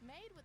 Made with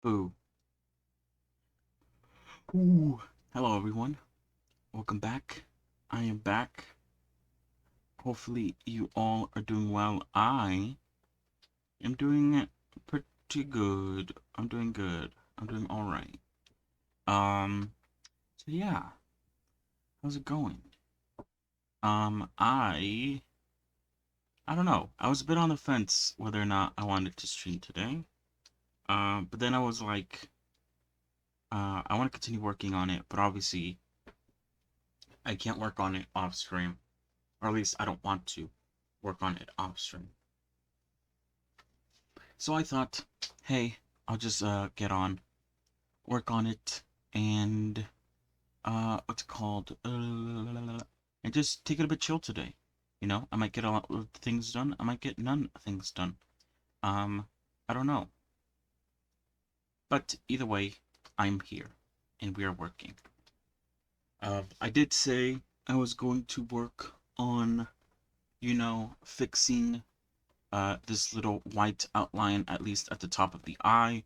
Boo. Ooh. Hello, everyone. Welcome back. I am back. Hopefully, you all are doing well. I am doing pretty good. I'm doing good. I'm doing all right. Um. So yeah, how's it going? I don't know. I was a bit on the fence whether or not I wanted to stream today. But then I was like, I want to continue working on it, but obviously I can't work on it off stream, or at least I don't want to work on it off stream. So I thought, hey, I'll just get on, work on it, and what's it called? And just take it a bit chill today. You know, I might get a lot of things done. I might get none things done. Um, I don't know. But either way, I'm here, and we are working. I did say I was going to work on, fixing this little white outline, at least at the top of the eye.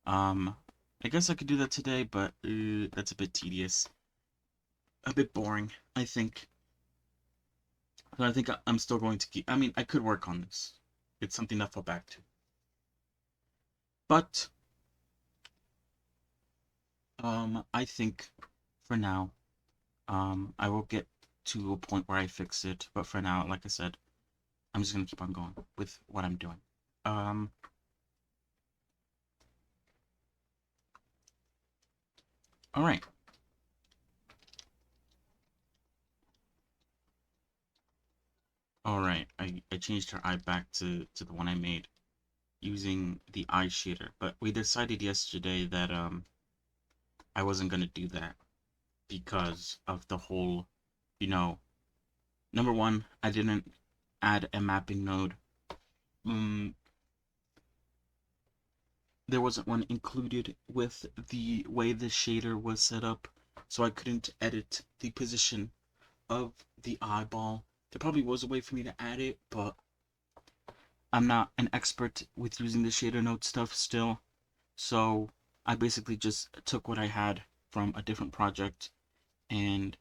Um, I guess I could do that today, but that's a bit tedious, a bit boring, I think. But I think I'm still going to keep. I mean, I could work on this. It's something to fall back to. But I think for now, I will get to a point where I fix it. But for now, like I said, I'm just gonna keep on going with what I'm doing. Um, all right, all right. I changed her eye back to the one I made using the eye shader, but we decided yesterday that I wasn't gonna do that because of the whole, you know, number one, I didn't add a mapping node. Um, there wasn't one included with the way the shader was set up, so I couldn't edit the position of the eyeball. There probably was a way for me to add it, but I'm not an expert with using the shader node stuff still. So I basically just took what I had from a different project, and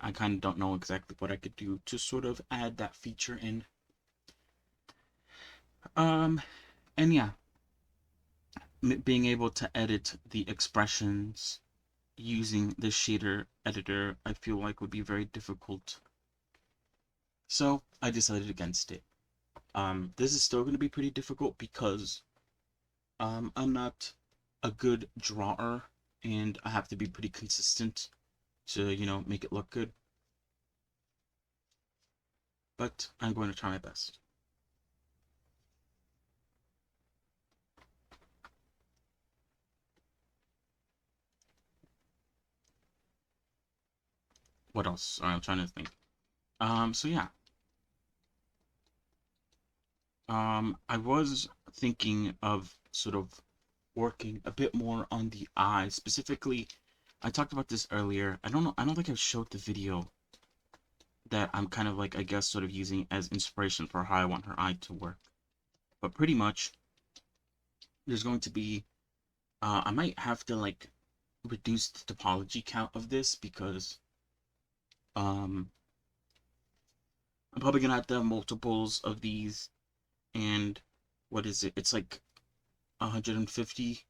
I kind of don't know exactly what I could do to sort of add that feature in. Um, and yeah, being able to edit the expressions using the shader editor, I feel like would be very difficult. So I decided against it. This is still going to be pretty difficult because I'm not a good drawer, and I have to be pretty consistent to, make it look good. But I'm going to try my best. What else? Sorry, I'm trying to think. So yeah. I was thinking of sort of working a bit more on the eye. Specifically, I talked about this earlier. I don't know, I don't think I showed the video that I'm kind of like, I guess, sort of using as inspiration for how I want her eye to work. But pretty much, there's going to be, I might have to like reduce the topology count of this because, um, I'm probably gonna have to have multiples of these, and what is it? It's like 150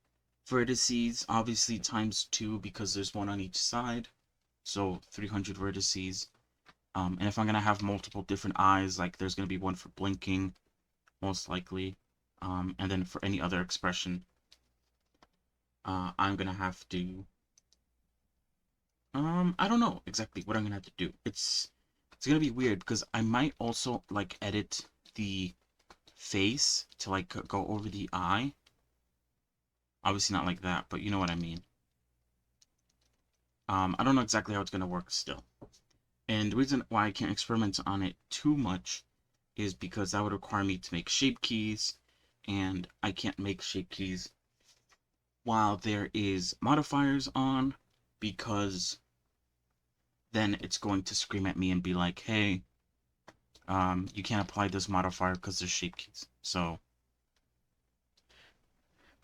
vertices, obviously times 2 because there's one on each side, so 300 vertices. And if I'm gonna have multiple different eyes, like there's gonna be one for blinking, most likely, and then for any other expression, I'm gonna have to, I don't know exactly what I'm gonna have to do. It's gonna be weird because I might also like edit the face to like go over the eye. Obviously not like that, but you know what I mean. I don't know exactly how it's gonna work still. And the reason why I can't experiment on it too much is because that would require me to make shape keys, and I can't make shape keys while there is modifiers on, because then it's going to scream at me and be like, hey, you can't apply this modifier because there's shape keys. So,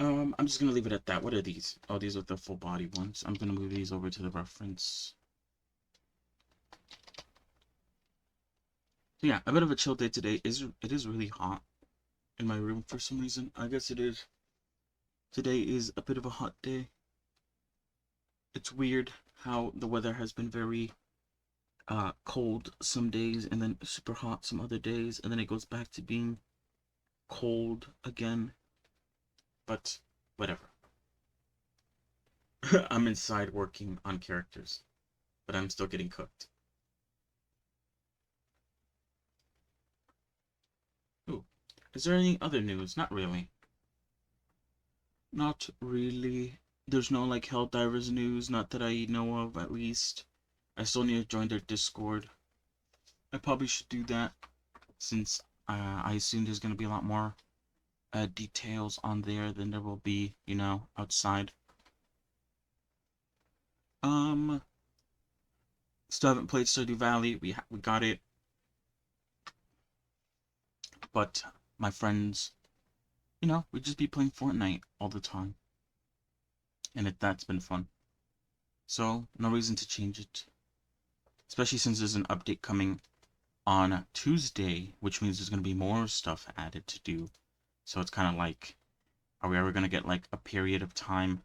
I'm just gonna leave it at that. What are these? Oh, these are the full body ones. I'm gonna move these over to the reference. So yeah, a bit of a chill day today. It is really hot in my room for some reason. I guess it is. Today is a bit of a hot day. It's weird how the weather has been very cold some days and then super hot some other days, and then it goes back to being cold again. But whatever. I'm inside working on characters, but I'm still getting cooked. Ooh. Is there any other news? Not really. Not really. There's no like Helldivers news, not that I know of at least. I still need to join their Discord. I probably should do that since I assume there's going to be a lot more details on there than there will be, outside. Um, Still haven't played Stardew Valley. We got it, but my friends, we just be playing Fortnite all the time, and that's been fun. So no reason to change it, especially since there's an update coming on Tuesday, which means there's going to be more stuff added to do. So it's kind of like, are we ever going to get like a period of time?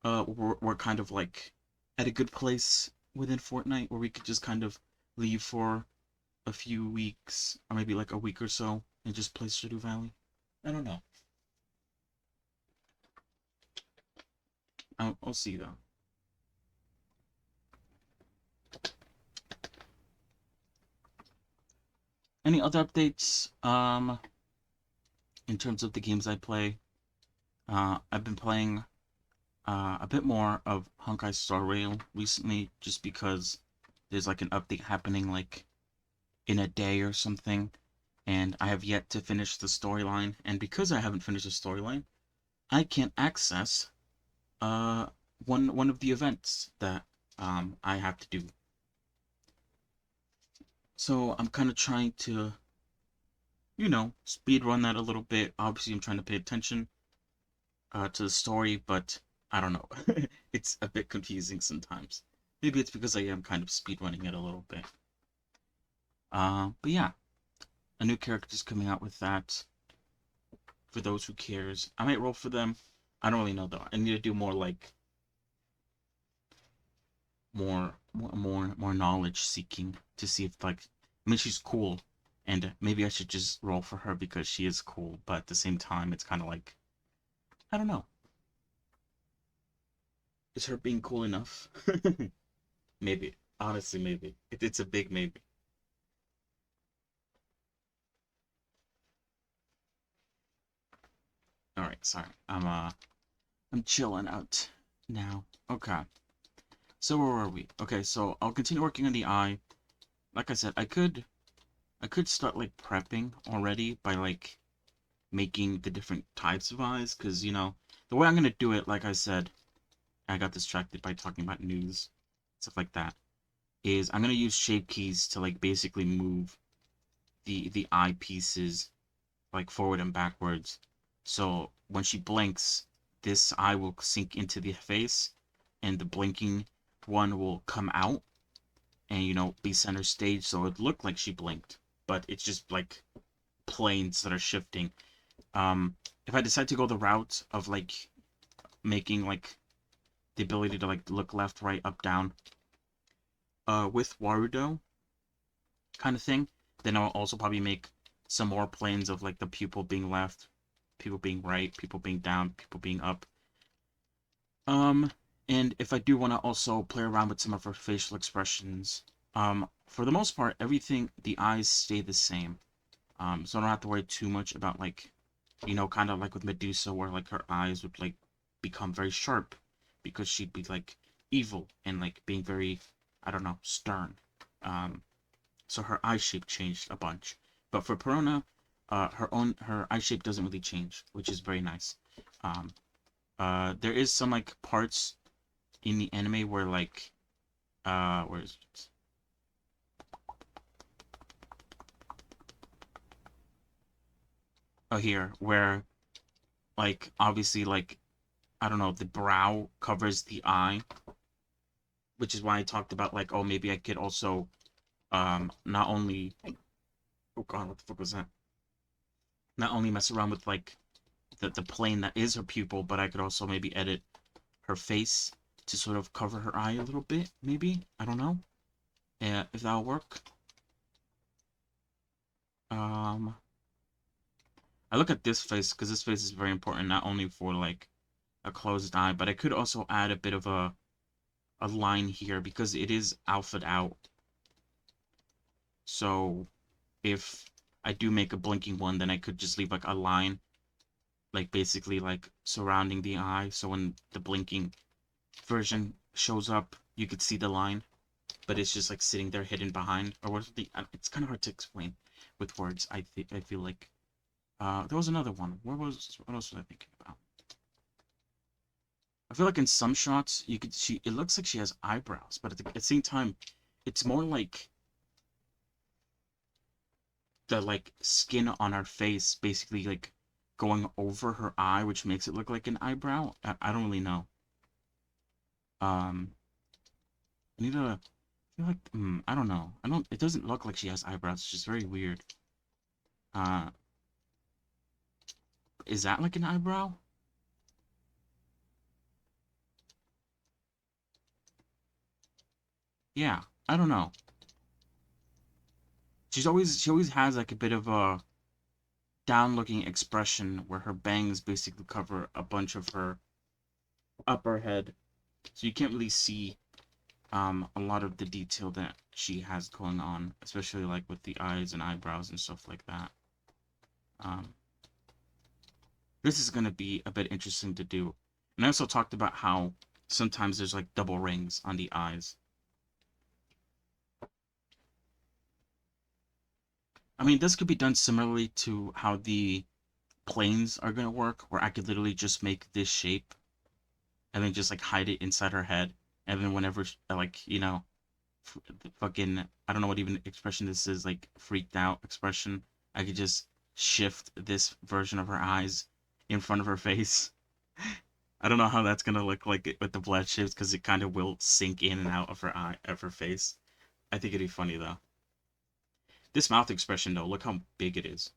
We're kind of like at a good place within Fortnite where we could just kind of leave for a few weeks, or maybe like a week or so, and just play Stardew Valley. I don't know. I'll see though. Any other updates? In terms of the games I play, I've been playing a bit more of Honkai Star Rail recently, just because there's like an update happening like in a day or something, and I have yet to finish the storyline. And because I haven't finished the storyline, I can't access uh one of the events that I have to do. So I'm kind of trying to, speed run that a little bit. Obviously, I'm trying to pay attention to the story, but I don't know. It's a bit confusing sometimes. Maybe it's because I am kind of speed running it a little bit. But yeah, a new character's coming out with that. For those who cares, I might roll for them. I don't really know though. I need to do more like more knowledge seeking to see if like I mean she's cool, and maybe I should just roll for her because she is cool. But at the same time, it's kind of like I don't know. Is her being cool enough? Maybe. Honestly, maybe. It's a big maybe. All right, sorry. I'm chilling out now. Okay. So where were we? Okay, so I'll continue working on the eye. Like I said, I could start like prepping already by like making the different types of eyes because the way I'm gonna do it, like I said, I got distracted by talking about news, stuff like that, is I'm gonna use shape keys to like basically move the eye pieces like forward and backwards. So when she blinks, this eye will sink into the face, and the blinking one will come out and be center stage. So it looked like she blinked, but it's just like planes that are shifting. If I decide to go the route of like making like the ability to like look left, right, up, down, with Warudo kind of thing, then I'll also probably make some more planes of like the pupil being left, people being right, people being down, people being up. Um, and if I do want to also play around with some of her facial expressions, for the most part, everything, the eyes stay the same. So I don't have to worry too much about like, kind of like with Medusa, where like her eyes would like become very sharp because she'd be like evil and like being very, I don't know, stern. Um, so her eye shape changed a bunch. But for Perona, her eye shape doesn't really change, which is very nice. Um, there is some like parts in the anime where like where is it? Oh, here where like obviously like I don't know, the brow covers the eye, which is why I talked about like, oh, maybe I could also not only, oh god, what the fuck was that? Not only mess around with like the plane that is her pupil, but I could also maybe edit her face to sort of cover her eye a little bit, maybe. I don't know. If that'll work. Um, I look at this face because this face is very important, not only for like a closed eye, but I could also add a bit of a line here because it is alphaed out. So if I do make a blinking one, then I could just leave like a line, like basically like surrounding the eye. So when the blinking version shows up, you could see the line, but it's just like sitting there hidden behind. Or what's the? It's kind of hard to explain with words. I feel like. There was another one. What else was I thinking about? I feel like in some shots you could she it looks like she has eyebrows, but at the same time, it's more like the like skin on her face basically like going over her eye, which makes it look like an eyebrow. I don't really know. Um, I need to I feel like I don't know. I don't. It doesn't look like she has eyebrows. It's just very weird. Uh, is that like an eyebrow? Yeah, I don't know. She always has like a bit of a down-looking expression where her bangs basically cover a bunch of her upper head, so you can't really see a lot of the detail that she has going on, especially like with the eyes and eyebrows and stuff like that. Um, this is gonna be a bit interesting to do. And I also talked about how sometimes there's like double rings on the eyes. I mean, this could be done similarly to how the planes are gonna work, where I could literally just make this shape and then just like hide it inside her head, and then whenever like the fucking I don't know what even expression this is, like freaked out expression, I could just shift this version of her eyes in front of her face. I don't know how that's gonna look like with the blood shifts because it kind of will sink in and out of her face. I think it'd be funny though. This mouth expression though, look how big it is.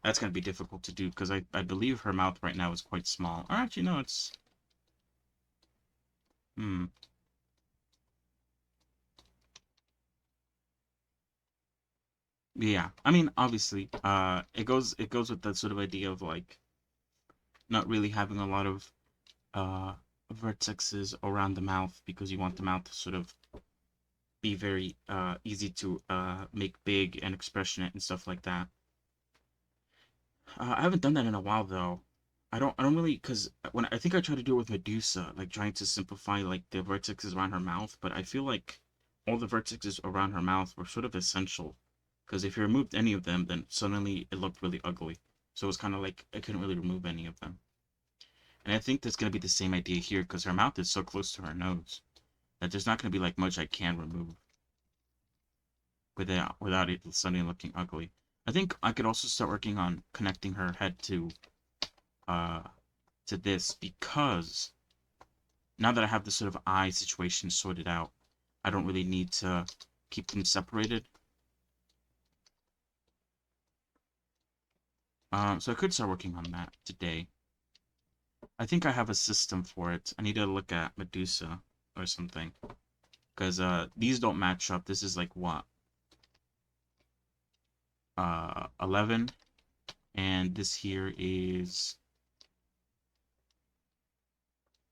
That's gonna be difficult to do because I believe her mouth right now is quite small. Or actually no, it's hmm. Yeah. I mean, obviously, it goes with that sort of idea of like not really having a lot of uh vertexes around the mouth because you want the mouth to sort of be very easy to make big and expressionate and stuff like that. I haven't done that in a while though. I don't really because when I think I tried to do it with Medusa, like trying to simplify like the vertexes around her mouth, but I feel like all the vertexes around her mouth were sort of essential because if you removed any of them, then suddenly it looked really ugly. So it was kind of like I couldn't really remove any of them. And I think that's gonna be the same idea here because her mouth is so close to her nose that there's not gonna be like much I can remove without it suddenly looking ugly. I think I could also start working on connecting her head uh to this because now that I have the sort of eye situation sorted out, I don't really need to keep them separated. So I could start working on that today. I think I have a system for it. I need to look at Medusa or something because these don't match up. This is like what 11, and this here is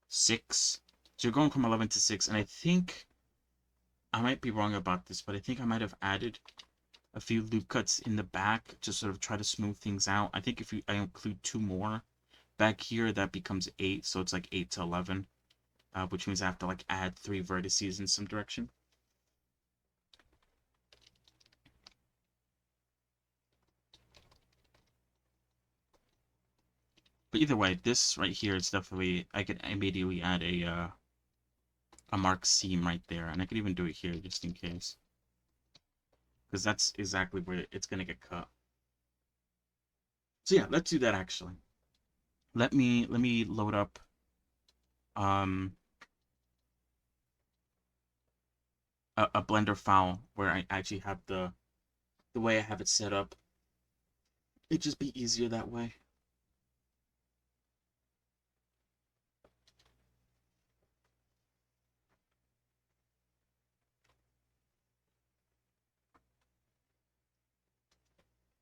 6. So you're going from 11 to 6, and I think I might be wrong about this, but I think I might have added a few loop cuts in the back to sort of try to smooth things out. I think if I include 2 more back here, that becomes 8, so it's like 8 to 11, which means I have to like add 3 vertices in some direction. But either way, this right here is definitely I could immediately add a mark seam right there, and I could even do it here just in case, because that's exactly where it's gonna get cut. So yeah, let's do that actually. Let me load up um a Blender file where I actually have the way I have it set up. It'd just be easier that way.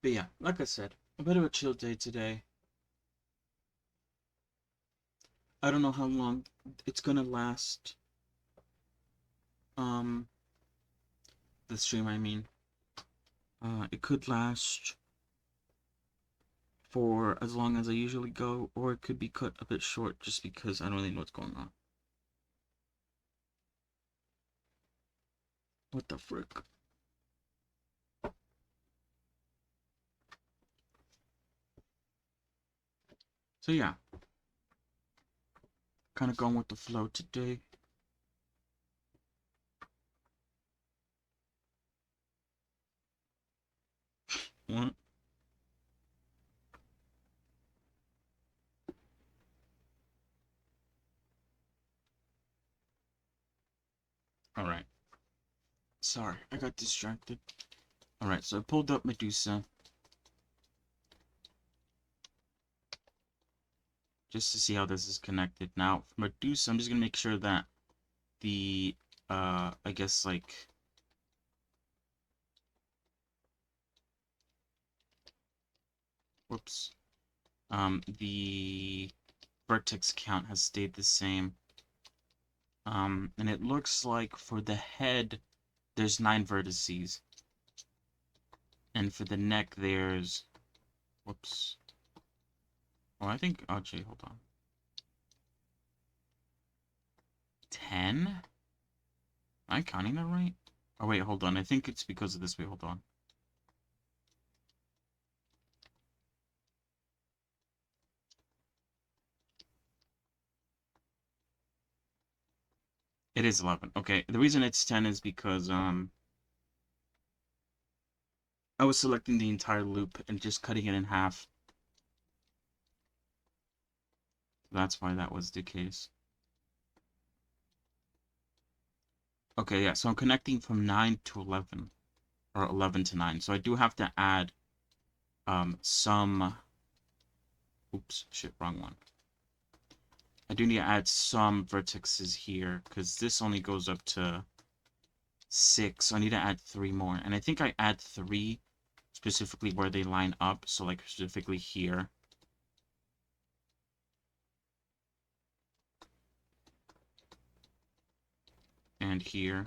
But yeah, like I said, a bit of a chill day today. I don't know how long it's gonna last. Um, the stream, I mean. It could last for as long as I usually go, or it could be cut a bit short just because I don't really know what's going on. What the frick? So yeah, kind of going with the flow today. What? Alright. Sorry, I got distracted. Alright, so I pulled up Medusa just to see how this is connected. Now, for Medusa, I'm just gonna make sure that the, I guess, like, whoops, the vertex count has stayed the same. And it looks like for the head, there's 9 vertices. And for the neck, there's, whoops. Oh, I think, actually, hold on. 10? Am I counting that right? Oh, wait, hold on. I think it's because of this. Wait, hold on. It is 11. Okay, the reason it's 10 is because I was selecting the entire loop and just cutting it in half. That's why that was the case. Okay, yeah, so I'm connecting from 9 to 11, or 11 to 9. So I do have to add some, oops, shit, wrong one. I do need to add some vertexes here, because this only goes up to 6, so I need to add 3 more. And I think I add 3 specifically where they line up, so like specifically here. And here.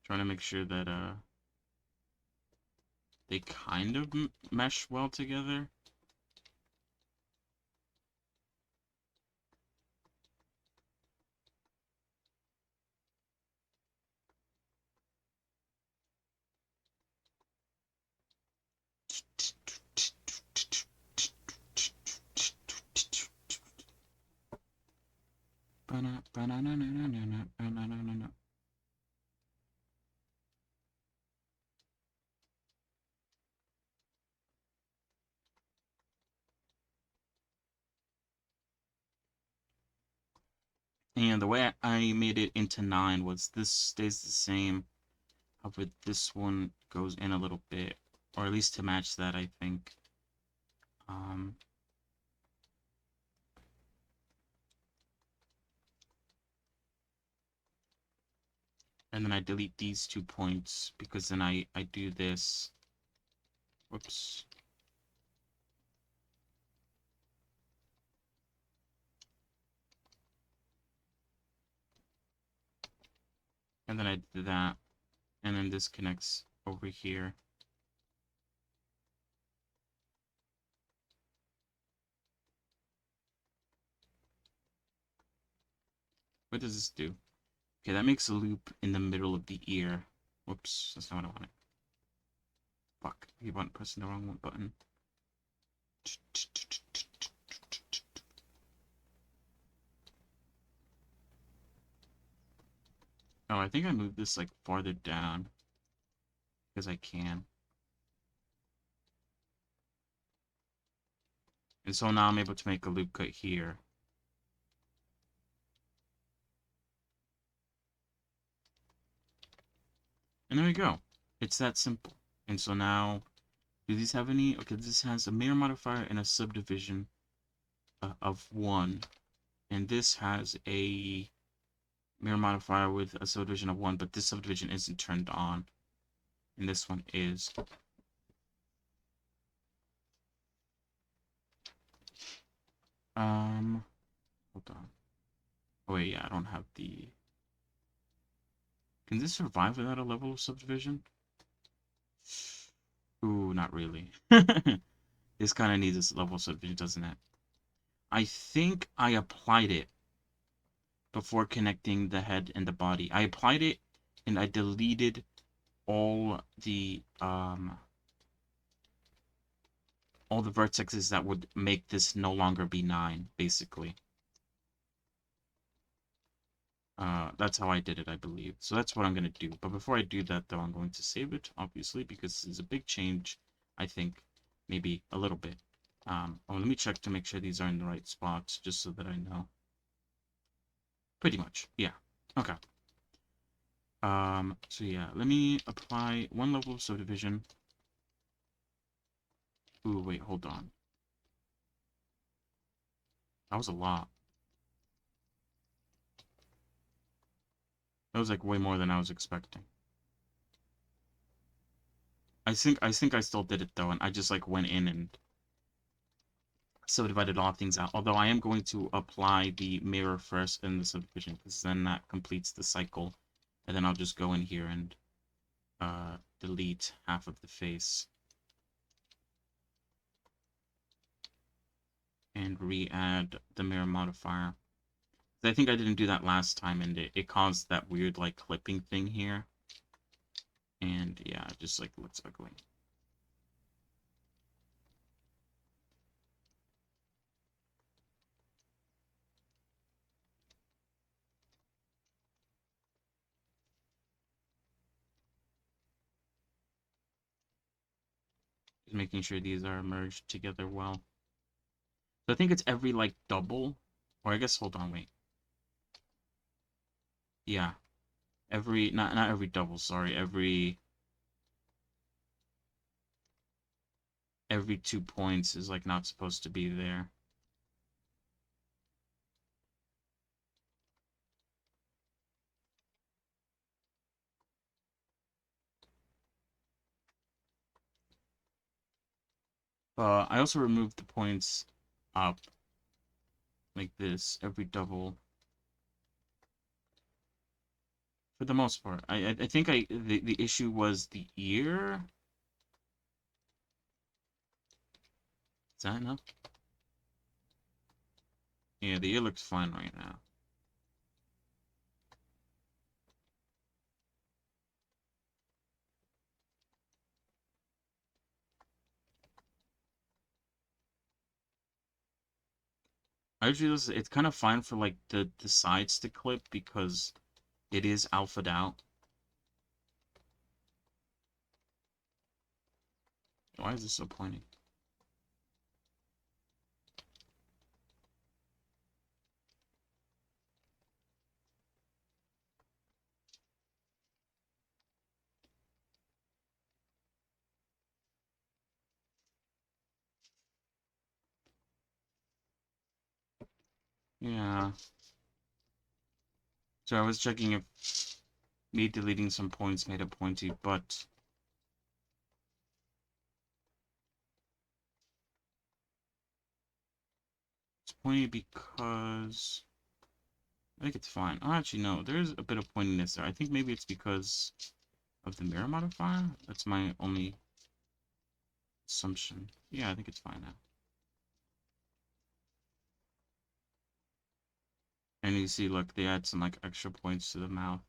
Trying to make sure that they kind of mesh well together. And the way I made it into 9 was this stays the same. However, this one goes in a little bit, or at least to match that, I think. Um, and then I delete these 2 points, because then I do this. Whoops. And then I do that, and then this connects over here. What does this do? Okay, that makes a loop in the middle of the ear. Whoops, that's not what I wanted. Fuck, I keep on pressing the wrong button. Oh, I think I moved this like farther down because I can. And so now I'm able to make a loop cut here. And there we go. It's that simple. And so now, do these have any? Okay, this has a mirror modifier and a subdivision of 1. And this has a mirror modifier with a subdivision of 1, but this subdivision isn't turned on. And this one is. Hold on. Oh wait, yeah, I don't have the... Can this survive without a level of subdivision? Ooh, not really. This kind of needs this level of subdivision, doesn't it? I think I applied it before connecting the head and the body. I applied it and I deleted all the vertexes that would make this no longer be 9, basically. That's how I did it, I believe. So that's what I'm going to do. But before I do that, though, I'm going to save it, obviously, because this is a big change, I think. Maybe a little bit. Oh, let me check to make sure these are in the right spots, just so that I know. Pretty much, yeah. Okay. So yeah, let me apply 1 level of subdivision. Ooh, wait, hold on. That was a lot. That was like way more than I was expecting. I think I still did it though, and I just like went in and subdivided all things out. Although I am going to apply the mirror first in the subdivision, because then that completes the cycle. And then I'll just go in here and delete half of the face. And re-add the mirror modifier. I think I didn't do that last time, and it caused that weird like clipping thing here. And yeah, it just like looks ugly. Just making sure these are merged together well. So I think it's every like double, or I guess hold on, wait. Yeah, every not every double, sorry, every 2 points is like not supposed to be there. I also removed the points up like this every double for the most part. I think the issue was the ear. Is that enough? Yeah, the ear looks fine right now. I usually just, it's kind of fine for like the sides to clip because it is alphaed out. Why is this so pointy? Yeah. So I was checking if me deleting some points made it pointy, but it's pointy because I think it's fine. Oh, actually, no. There's a bit of pointiness there. I think maybe it's because of the mirror modifier. That's my only assumption. Yeah, I think it's fine now. And you see, look, they add some like extra points to the mouth.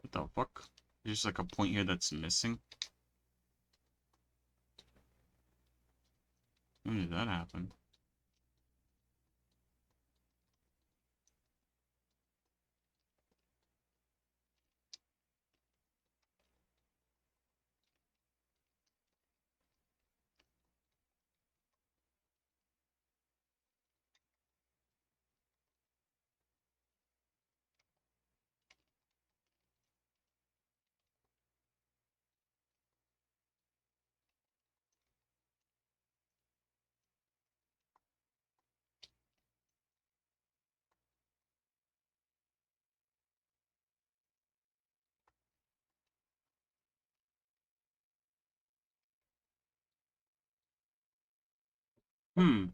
What the fuck? There's just like a point here that's missing. When did that happen?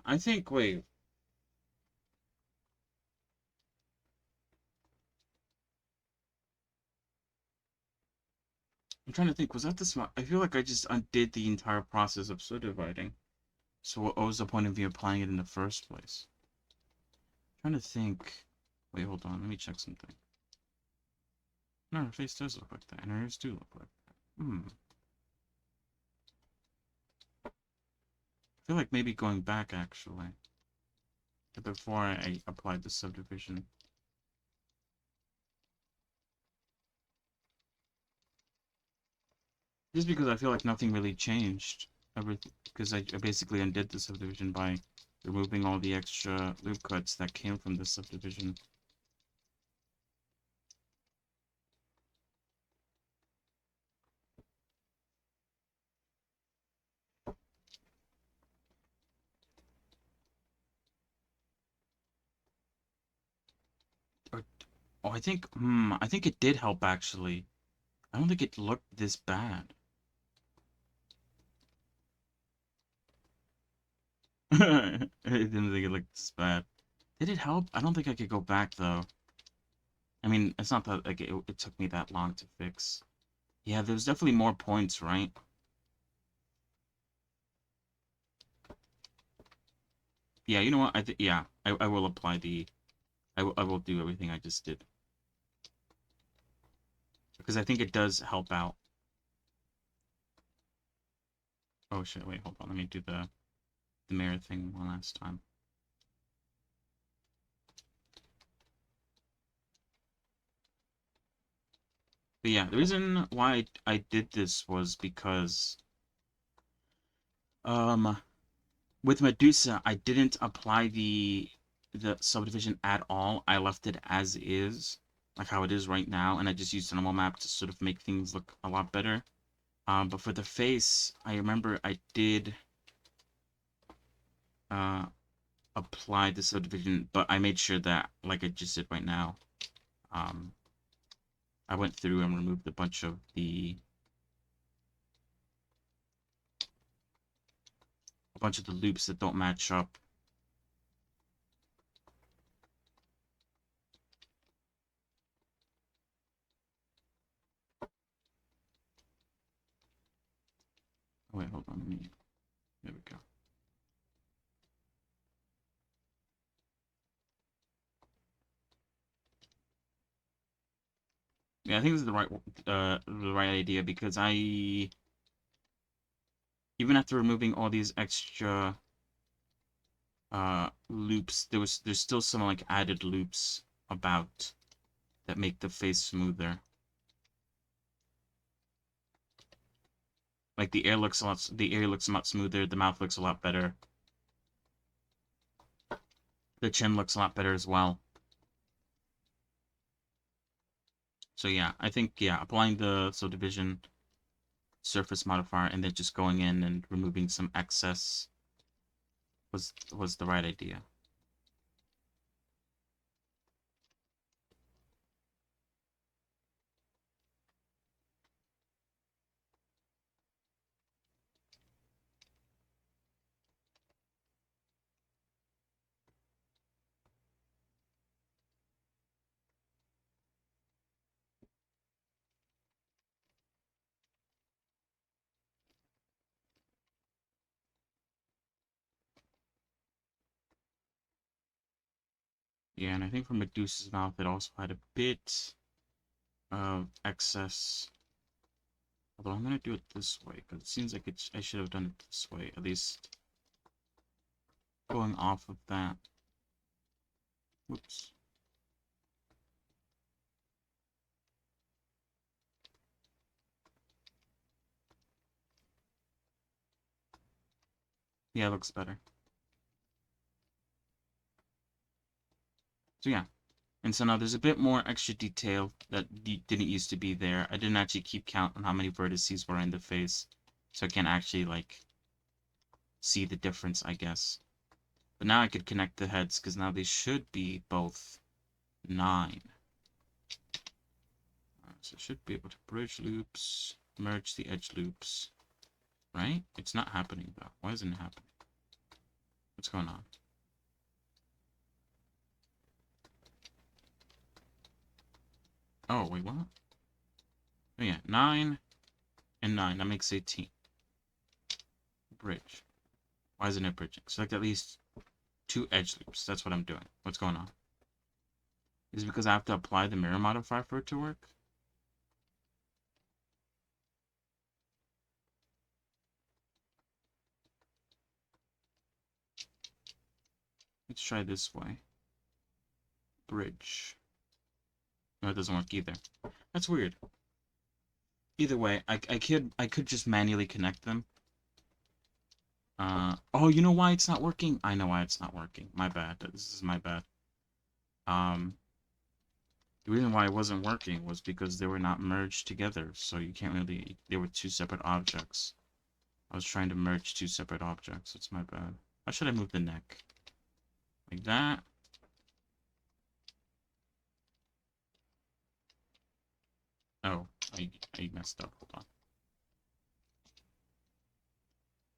I think, wait. I'm trying to think, was that the smart? I feel like I just undid the entire process of subdividing. So what was the point of me applying it in the first place? I'm trying to think. Wait, hold on. Let me check something. No, her face does look like that, and her ears do look like that. I feel like maybe going back, actually. Before I applied the subdivision. Just because I feel like nothing really changed. Everything, because I basically undid the subdivision by removing all the extra loop cuts that came from the subdivision. Or, oh, I think it did help actually. I don't think it looked this bad. I didn't think it looked this bad. Did it help? I don't think I could go back though. I mean, it's not that like it took me that long to fix. Yeah, there's definitely more points, right? Yeah, you know what? Yeah, I will apply the I will do everything I just did because I think it does help out. Oh shit, wait, hold on. Let me do the mirror thing one last time. But yeah, the reason why I did this was because um with Medusa, I didn't apply the subdivision at all. I left it as is, like how it is right now, and I just used a normal map to sort of make things look a lot better. But for the face, I remember I did uh apply the subdivision, but I made sure that, like I just did right now, um, I went through and removed a bunch of the loops that don't match up. Oh, wait, hold on, there we go. Yeah, I think this is the right idea because even after removing all these extra loops, there's still some like added loops about that make the face smoother. Like the ear looks a lot smoother, the mouth looks a lot better, the chin looks a lot better as well. So yeah, I think yeah, applying the subdivision surface modifier and then just going in and removing some excess was the right idea. Yeah, and I think for Medusa's mouth it also had a bit of excess. Although I'm gonna do it this way because it seems like I should have done it this way, at least going off of that. Whoops. Yeah, it looks better. So yeah, and so now there's a bit more extra detail that didn't used to be there. I didn't actually keep count on how many vertices were in the face, so I can actually like see the difference, I guess. But now I could connect the heads because now they should be both 9. So I should be able to bridge loops, merge the edge loops, right? It's not happening though. Why isn't it happening? What's going on? Oh, wait, what? Oh yeah, 9 and 9, that makes 18. Bridge. Why isn't it bridging? Select at least 2 edge loops. That's what I'm doing. What's going on? Is it because I have to apply the mirror modifier for it to work? Let's try this way. Bridge. No, it doesn't work either. That's weird. Either way, I could just manually connect them. Oh, you know why it's not working? I know why it's not working. My bad. This is my bad. Um, the reason why it wasn't working was because they were not merged together, so you can't really, they were 2 separate objects. I was trying to merge 2 separate objects. It's my bad. How should I move the neck? Like that? Oh, I messed up. Hold on.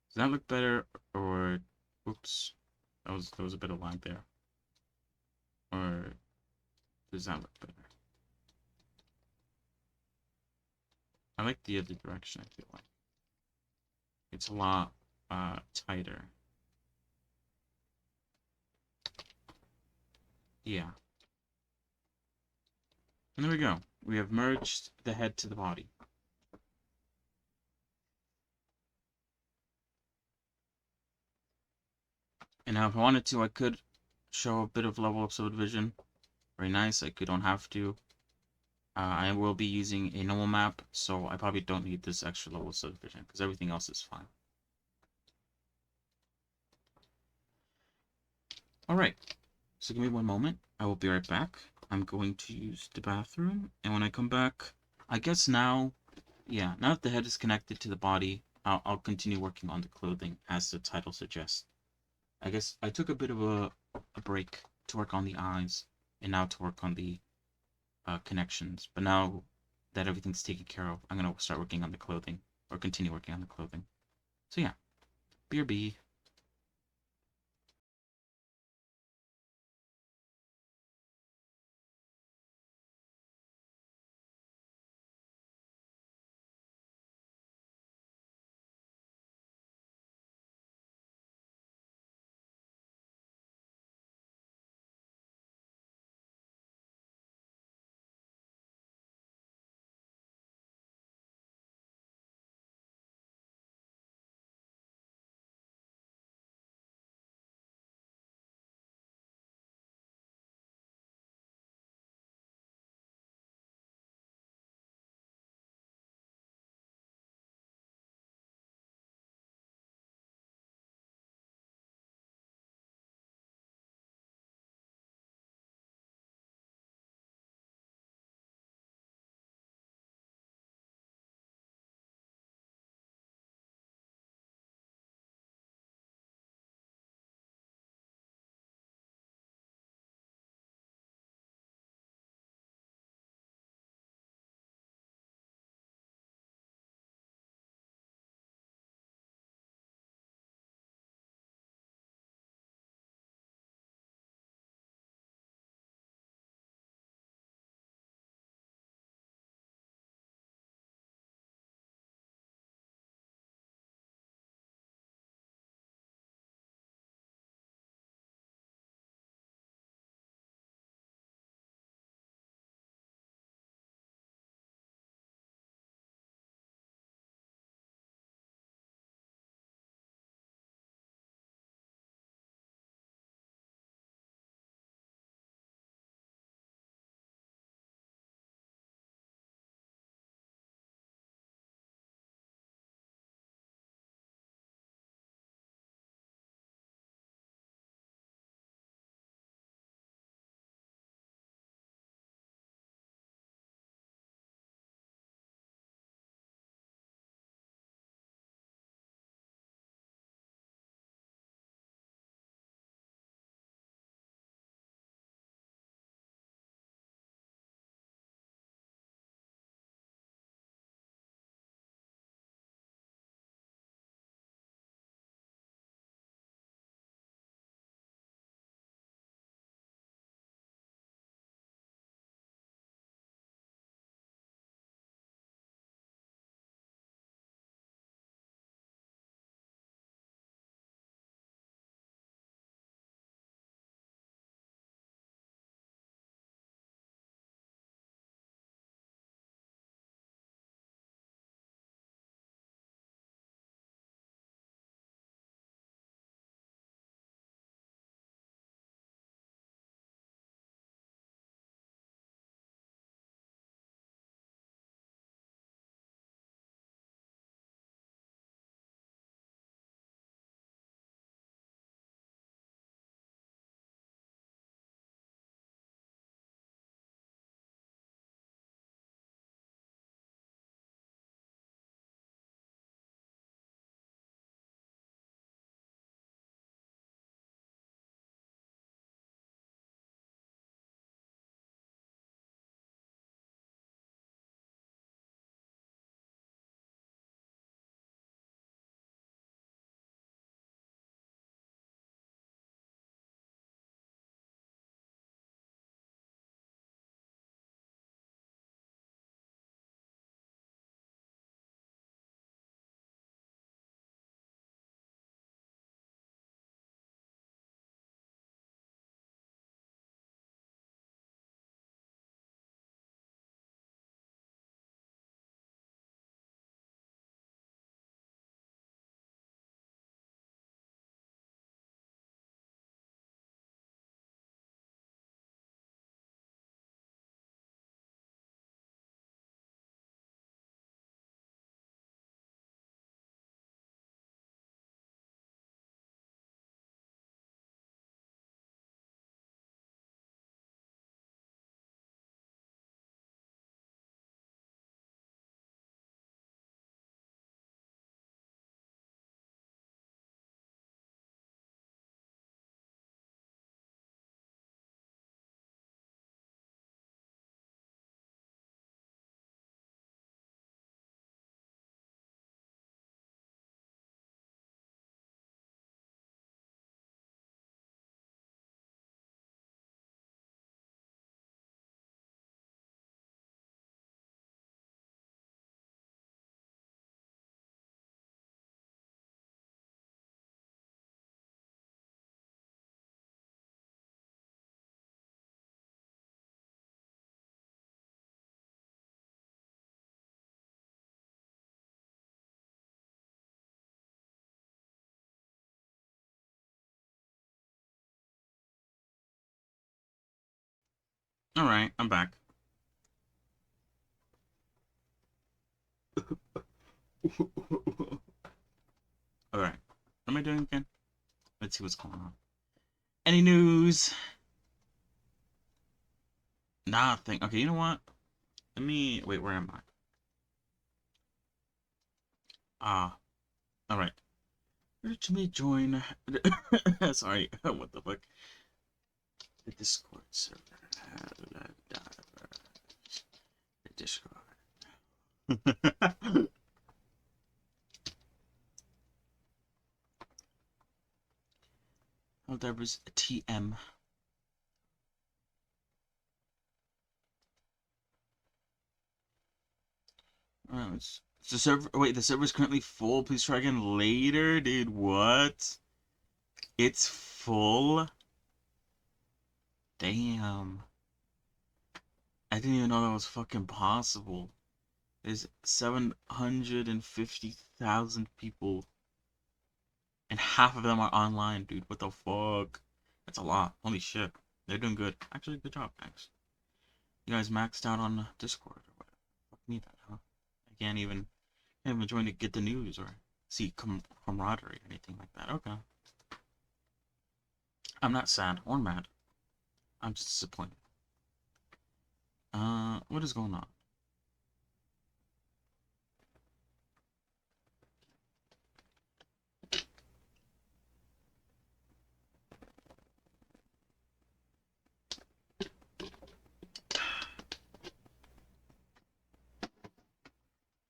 Does that look better, or... Oops. There was a bit of lag there. Or does that look better? I like the other direction, I feel like. It's a lot tighter. Yeah. And there we go. We have merged the head to the body. And now if I wanted to, I could show a bit of level up subdivision. Very nice. I don't have to. I will be using a normal map, so I probably don't need this extra level of subdivision because everything else is fine. Alright, so give me one moment. I will be right back. I'm going to use the bathroom, and when I come back, I guess now, yeah, now that the head is connected to the body, I'll continue working on the clothing as the title suggests. I guess I took a bit of a break to work on the eyes, and now to work on the connections. But now that everything's taken care of, I'm gonna start working on the clothing, or continue working on the clothing. So yeah, BRB. All right, I'm back. All right. What am I doing again? Let's see what's going on. Any news? Nothing. Okay, you know what? Let me wait. Where am I? Ah, all right. Let me join. Sorry. What the fuck? The Discord server. The Discord. Oh, there was a TM. Oh, it's the server. Wait, the server's currently full. Please try again later, dude. What? It's full. Damn. I didn't even know that was fucking possible. There's 750,000 people, and half of them are online, dude. What the fuck? That's a lot. Holy shit. They're doing good. Actually, good job, thanks. You guys maxed out on Discord or whatever. Fuck me that, huh? I can't even join to get the news or see camaraderie or anything like that. Okay. I'm not sad or mad. I'm just disappointed. What is going on?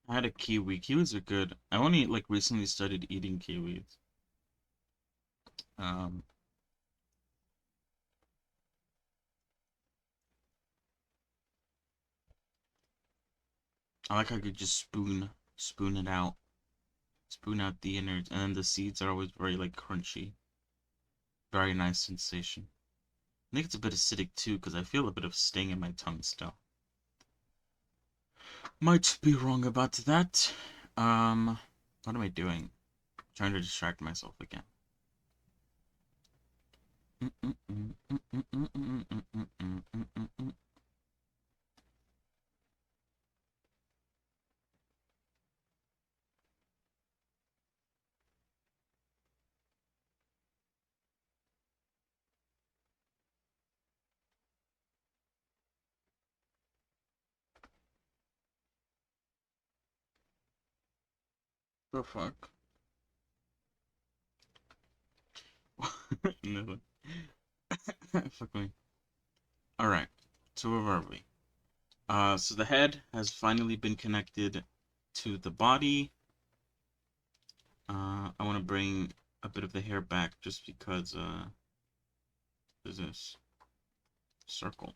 I had a kiwi. Kiwis are good. I only like recently started eating kiwis. Um, I like how you could just spoon it out, spoon out the innards, and then the seeds are always very like crunchy. Very nice sensation. I think it's a bit acidic too, because I feel a bit of sting in my tongue still. Might be wrong about that. What am I doing? Trying to distract myself again. The fuck? No. Fuck me. Alright. So where are we? So the head has finally been connected to the body. I want to bring a bit of the hair back just because, there's this circle.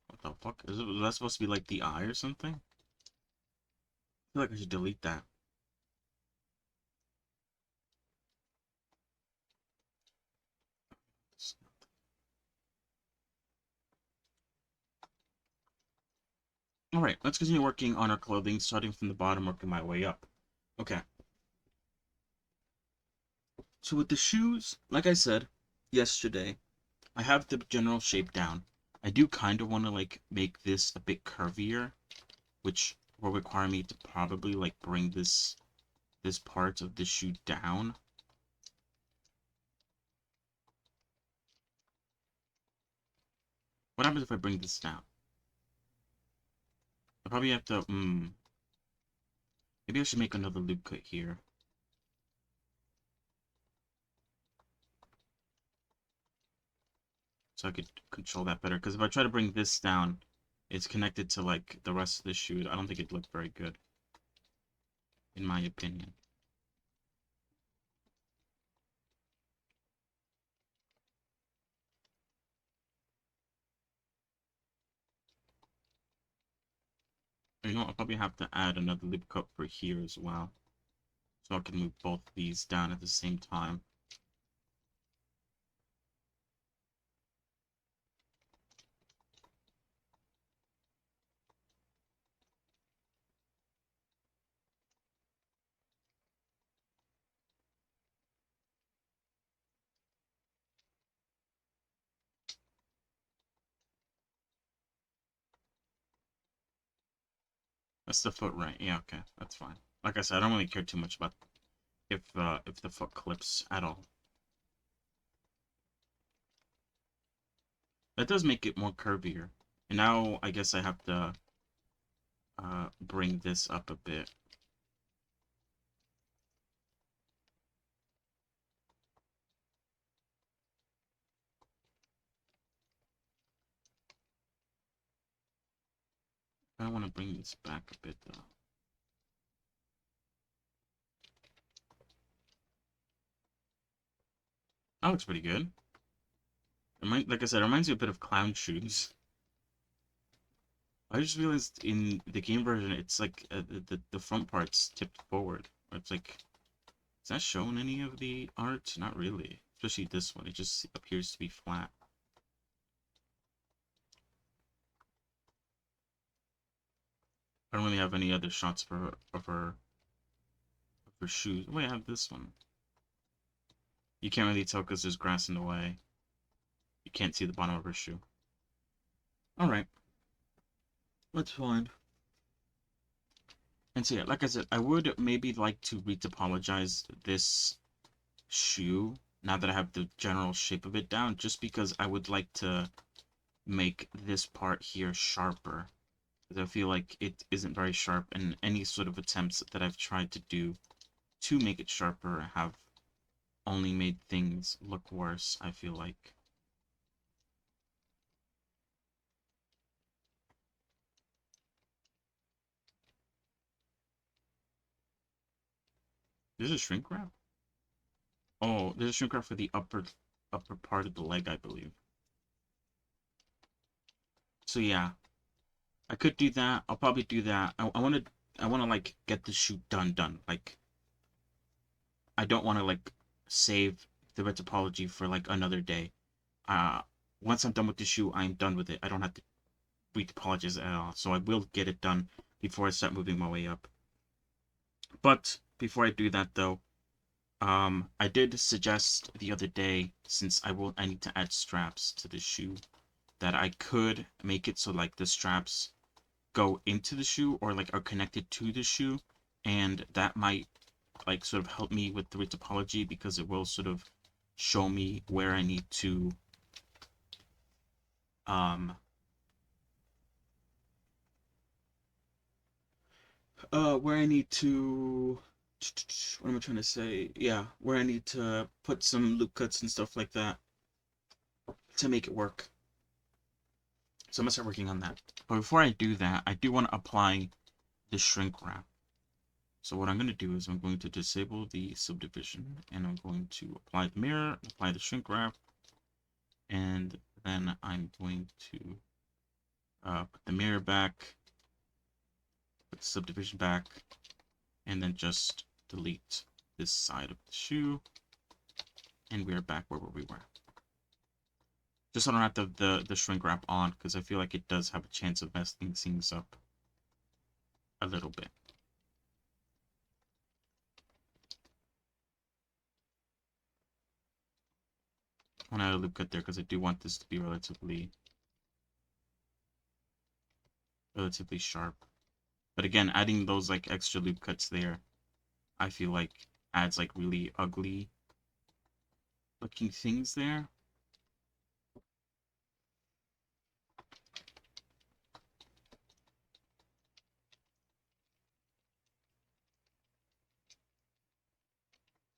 What the fuck? Was that supposed to be like the eye or something? I feel like I should delete that. Alright, let's continue working on our clothing, starting from the bottom, working my way up. Okay. So with the shoes, like I said yesterday, I have the general shape down. I do kind of want to like make this a bit curvier, which will require me to probably like bring this part of the shoe down. What happens if I bring this down? I probably have to maybe I should make another loop cut here. So I could control that better. Because if I try to bring this down, it's connected to like the rest of the shoe. I don't think it'd look very good, in my opinion. You know, I'll probably have to add another loop cut for here as well. So I can move both of these down at the same time. That's the foot, right? Yeah, okay, that's fine. Like I said, I don't really care too much about if the foot clips at all. That does make it more curvier. And now I guess I have to bring this up a bit. I want to bring this back a bit though. That looks pretty good. Like I said, it reminds me a bit of clown shoes. I just realized in the game version, it's like the front part's tipped forward. It's like, is that shown any of the art? Not really. Especially this one. It just appears to be flat. I don't really have any other shots of her shoes. Wait, I have this one. You can't really tell because there's grass in the way. You can't see the bottom of her shoe. Alright, that's fine. And so yeah, like I said, I would maybe like to retopologize this shoe now that I have the general shape of it down, just because I would like to make this part here sharper. Because I feel like it isn't very sharp, and any sort of attempts that I've tried to do to make it sharper have only made things look worse, I feel like. There's a shrink wrap? Oh, there's a shrink wrap for the upper part of the leg, I believe. So yeah, I could do that. I'll probably do that. I wanna like get the shoot done. Like I don't wanna like save the retopology for like another day. Uh Once I'm done with the shoe, I'm done with it. I don't have to retopologize at all. So I will get it done before I start moving my way up. But before I do that though, I did suggest the other day, since I need to add straps to the shoe, that I could make it so like the straps go into the shoe or like are connected to the shoe, and that might like sort of help me with the topology, because it will sort of show me where I need to um where I need to what am I trying to say? Yeah, where I need to put some loop cuts and stuff like that to make it work. So I'm gonna start working on that. But before I do that, I do want to apply the shrink wrap. So what I'm going to do is I'm going to disable the subdivision, and I'm going to apply the mirror, apply the shrink wrap, and then I'm going to put the mirror back, put the subdivision back, and then just delete this side of the shoe, and we're back where we were. Just so I don't have the shrink wrap on, because I feel like it does have a chance of messing things up a little bit. I want to add a loop cut there because I do want this to be relatively sharp. But again, adding those like extra loop cuts there, I feel like adds like really ugly looking things there.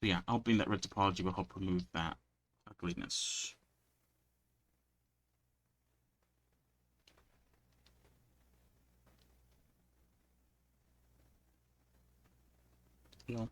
So yeah, hoping that red topology will help remove that ugliness. Yeah.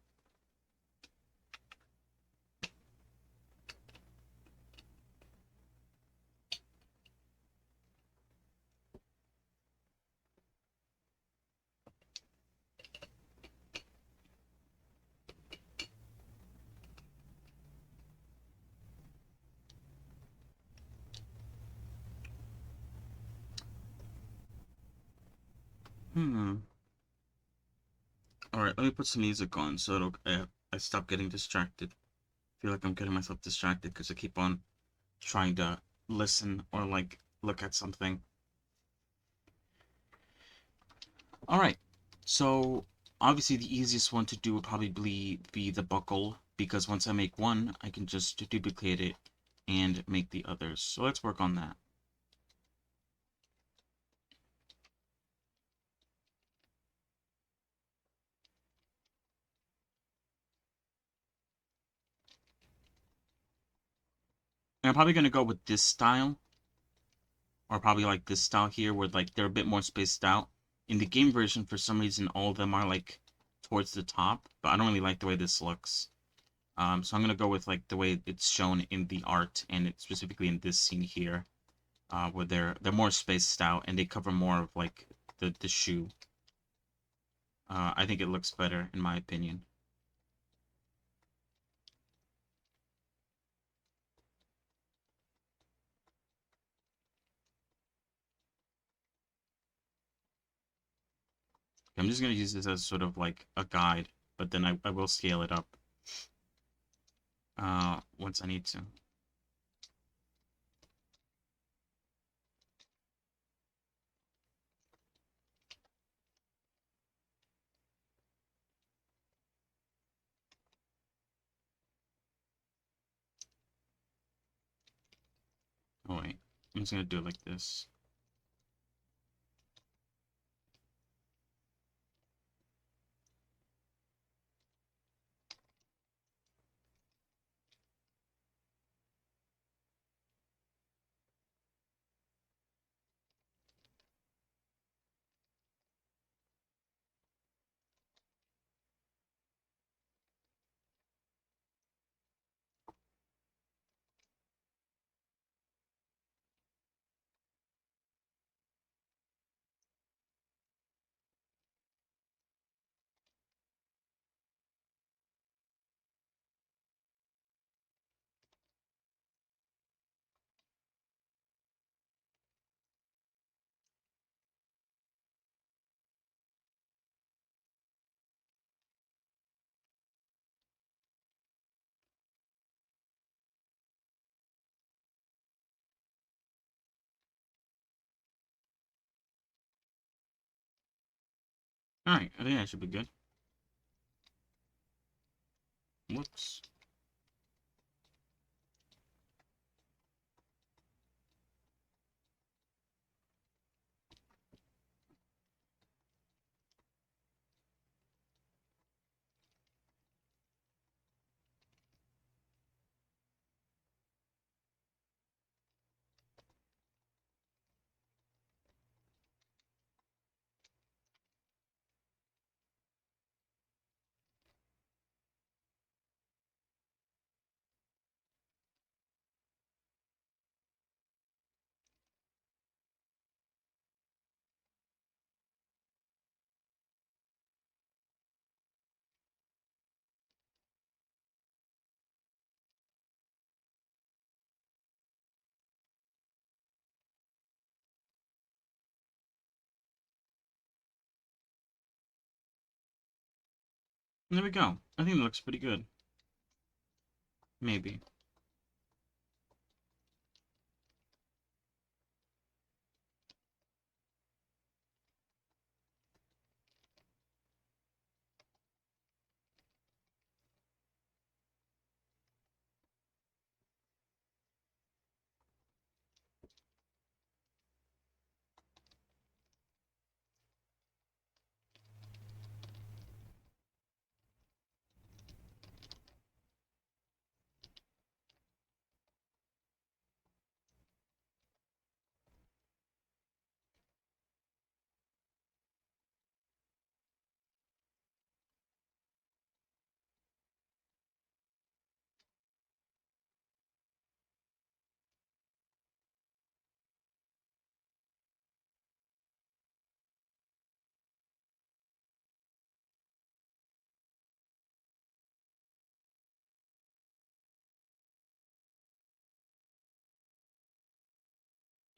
Alright, let me put some music on so I stop getting distracted. I feel like I'm getting myself distracted because I keep on trying to listen or like look at something. Alright, So obviously the easiest one to do would probably be the buckle because once I make one, I can just duplicate it and make the others. So let's work on that. And I'm probably gonna go with this style, or probably like this style here, where like they're a bit more spaced out. In the game version, for some reason, all of them are like towards the top, but I don't really like the way this looks. So I'm gonna go with like the way it's shown in the art, and it's specifically in this scene here, where they're more spaced out and they cover more of like the shoe. I think it looks better in my opinion. I'm just gonna use this as sort of like a guide, but then I will scale it up once I need to. Oh wait, I'm just gonna do it like this. All right, I think that should be good. Whoops. There we go. I think it looks pretty good. Maybe.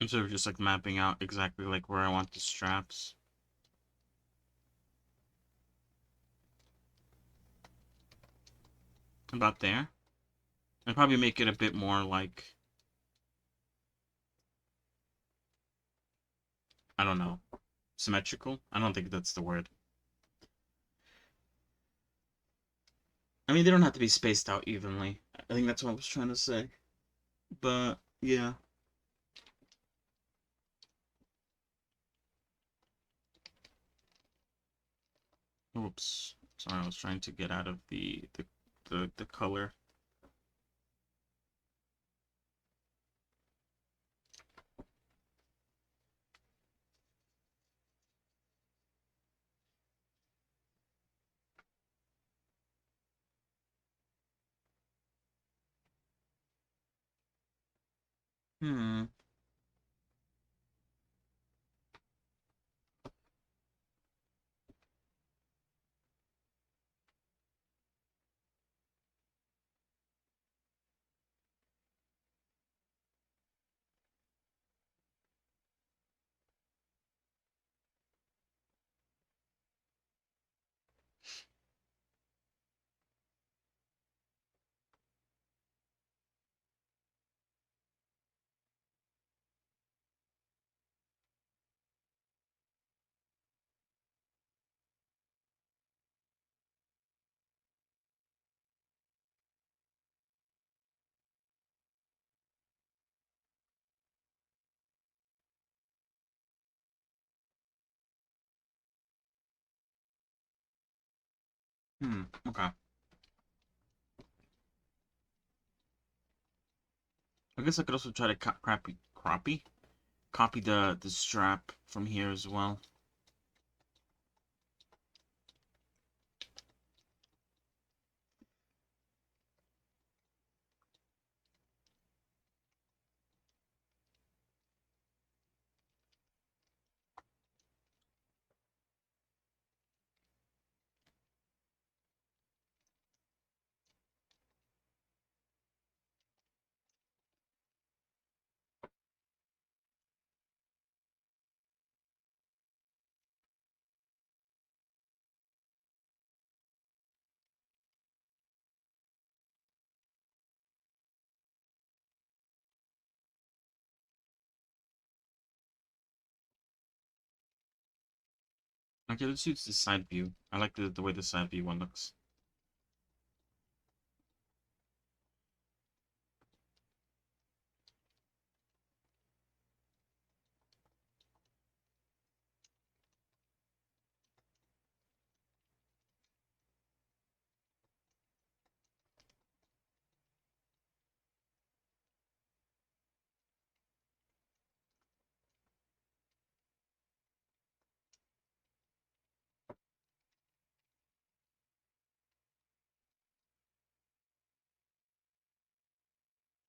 I'm sort of just like mapping out exactly like where I want the straps. About there. I'd probably make it a bit more like, I don't know, symmetrical. I don't think that's the word. I mean, they don't have to be spaced out evenly. I think that's what I was trying to say. But yeah. Oops. Sorry, I was trying to get out of the color. Hmm. Hmm. Okay. I guess I could also try to copy the strap from here as well. Okay, let's use the side view. I like the way the side view one looks.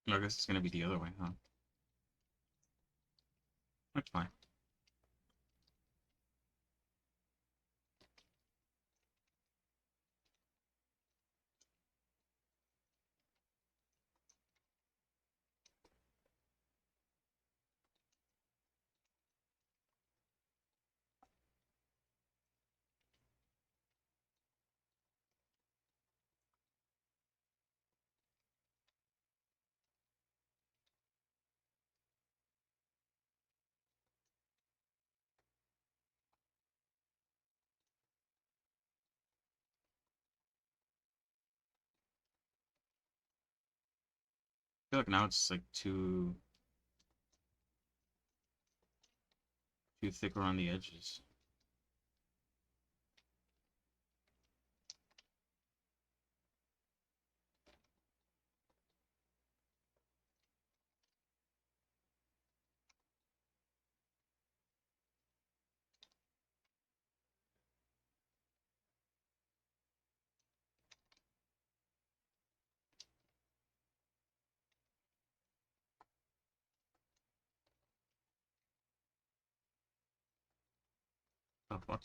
I guess it's gonna be the other way, huh? That's fine. I feel like now it's like too thick around the edges. Oh fuck.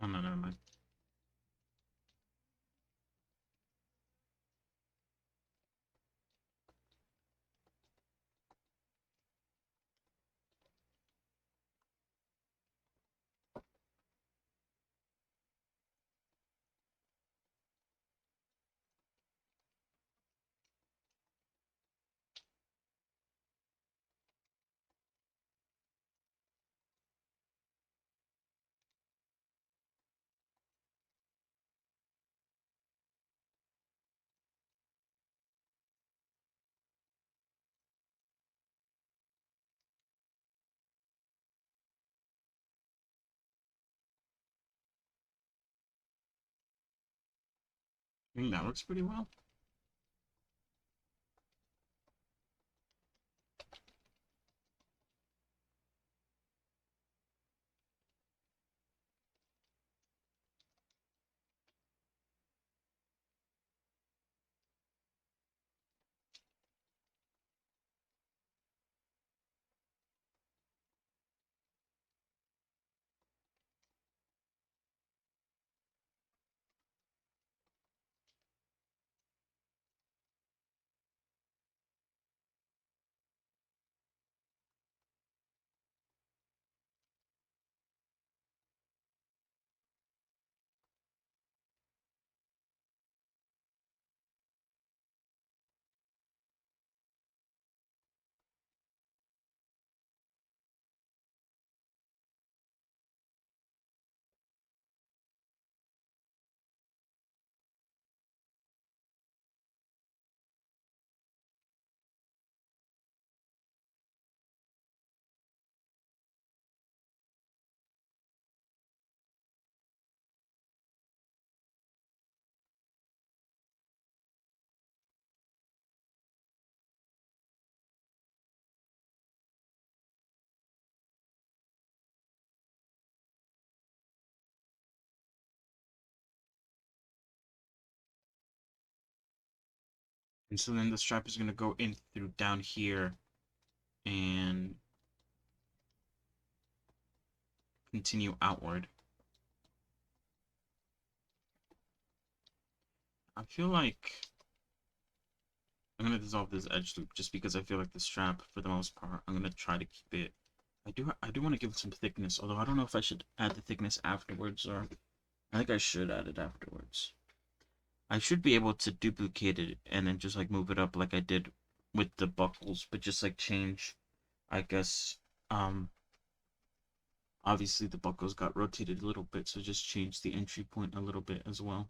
Oh no, never mind. I think that looks pretty well. And so then the strap is going to go in through down here and continue outward. I feel like I'm going to dissolve this edge loop just because I feel like the strap, for the most part, I'm going to try to keep it. I do want to give it some thickness, although I don't know if I should add the thickness afterwards, or I think I should add it afterwards. I should be able to duplicate it and then just like move it up like I did with the buckles, but just like change, I guess, obviously the buckles got rotated a little bit, so just change the entry point a little bit as well,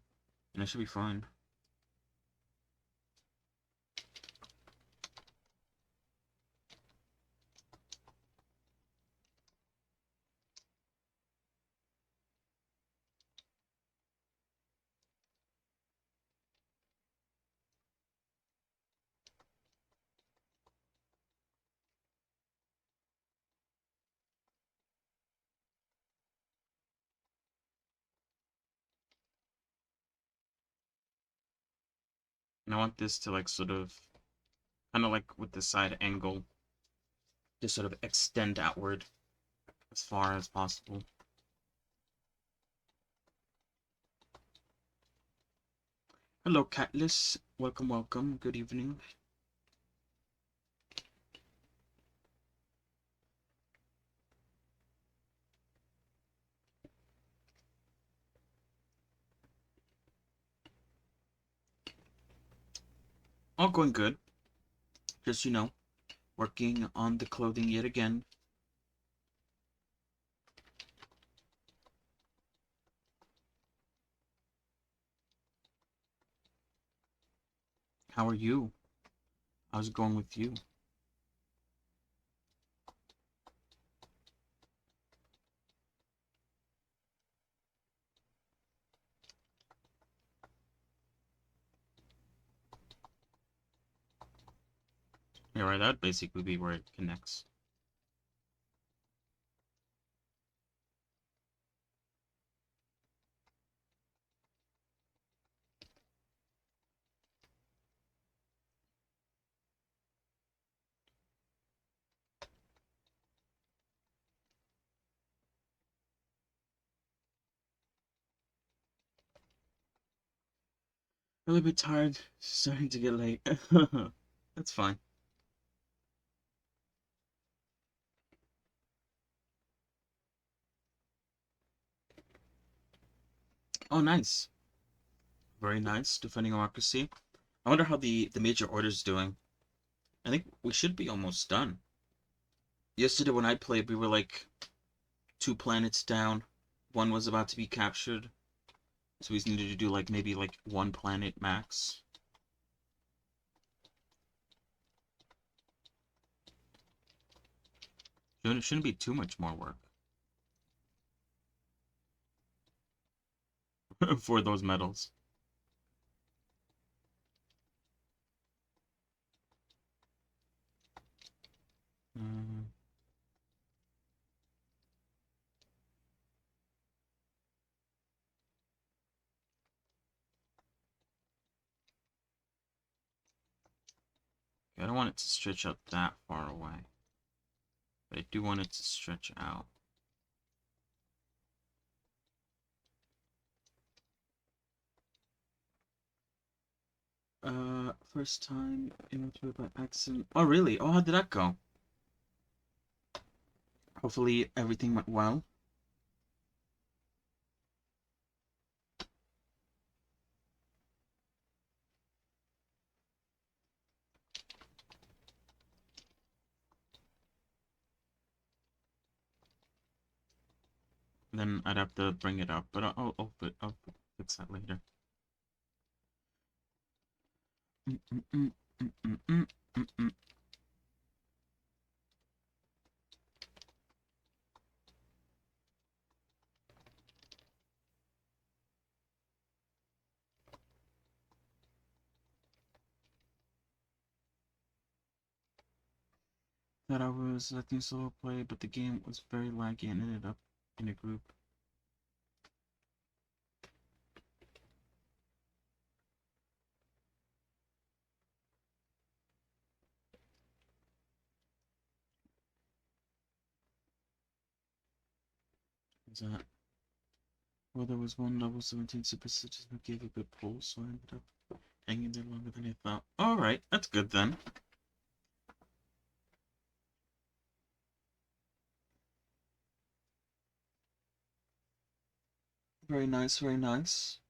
and I should be fine. And I want this to like sort of, kind of like with the side angle, to sort of extend outward as far as possible. Hello, Catless. Welcome, welcome. Good evening. All going good. Just, working on the clothing yet again. How are you? How's it going with you? Yeah, right, that'd basically be where it connects. A little bit tired. Starting to get late. That's fine. Oh, nice. Very nice. Defending democracy. I wonder how the major order's doing. I think we should be almost done. Yesterday when I played, we were like 2 planets down. One was about to be captured. So we just needed to do like maybe like 1 planet max. Shouldn't be too much more work for those medals. Uh, I don't want it to stretch out that far away, but I do want it to stretch out. First time interrupted by accident. Oh, really? Oh, how did that go? Hopefully everything went well. Then I'd have to bring it up, but I'll fix that later. Mm, mm, mm, mm, mm, mm, mm, mm. That I was letting solo play, but the game was very laggy and ended up in a group. Is that? Well, there was one level 17 super stitches that gave a good pull, so I ended up hanging there longer than I thought. Alright, that's good then. Very nice, very nice.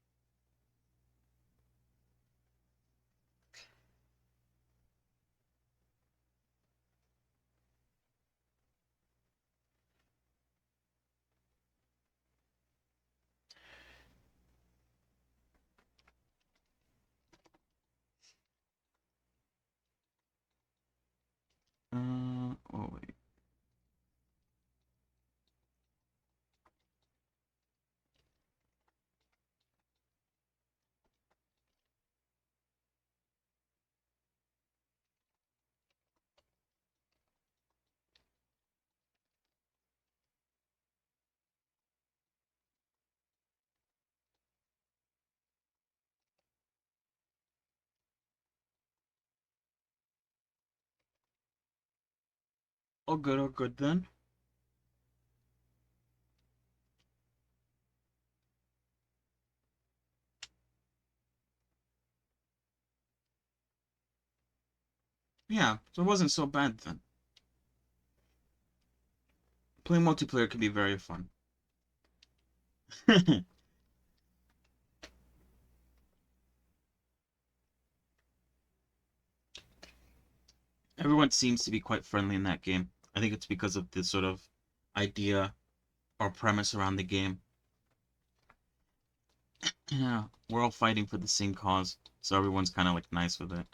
Oh wait. All good then. Yeah, so it wasn't so bad then. Playing multiplayer can be very fun. Everyone seems to be quite friendly in that game. I think it's because of the sort of idea or premise around the game. Yeah, we're all fighting for the same cause, so everyone's kind of like nice with it.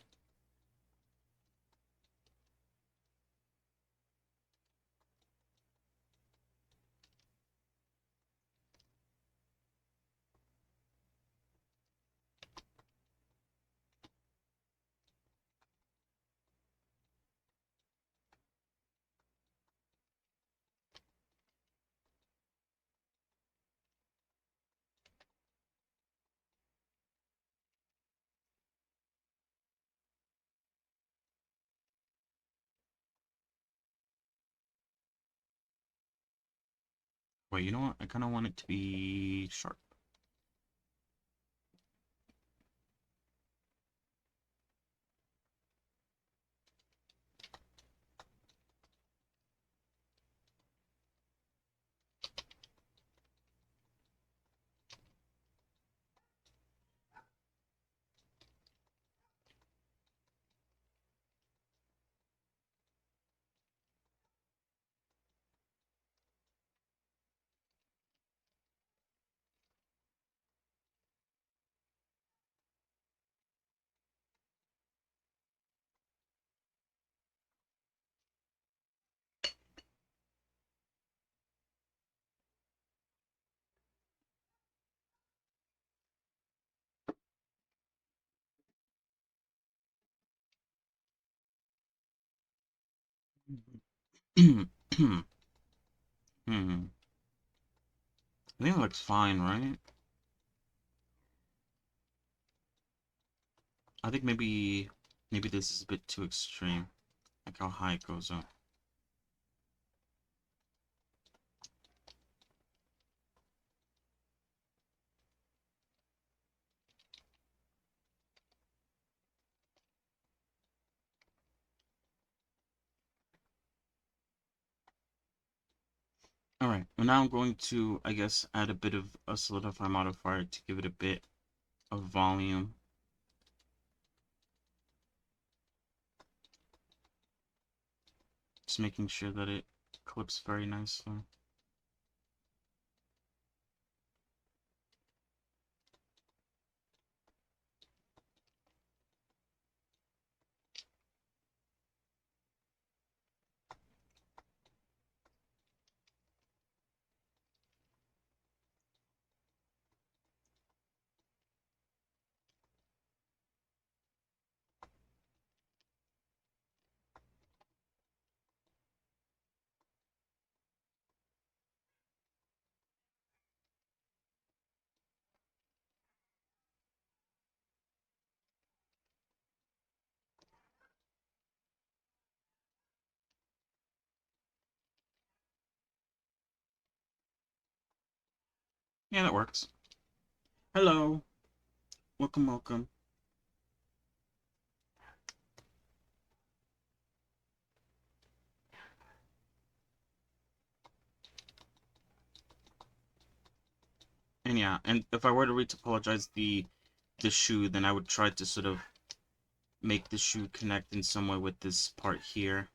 Wait, you know what? I kind of want it to be sharp. Hmm. I think it looks fine, right? I think maybe this is a bit too extreme. Like how high it goes up. Alright, well now I'm going to, I guess, add a bit of a solidify modifier to give it a bit of volume. Just making sure that it clips very nicely. Yeah, that works. Hello. Welcome, welcome. And yeah, and if I were to retopologize the shoe, then I would try to sort of make the shoe connect in some way with this part here,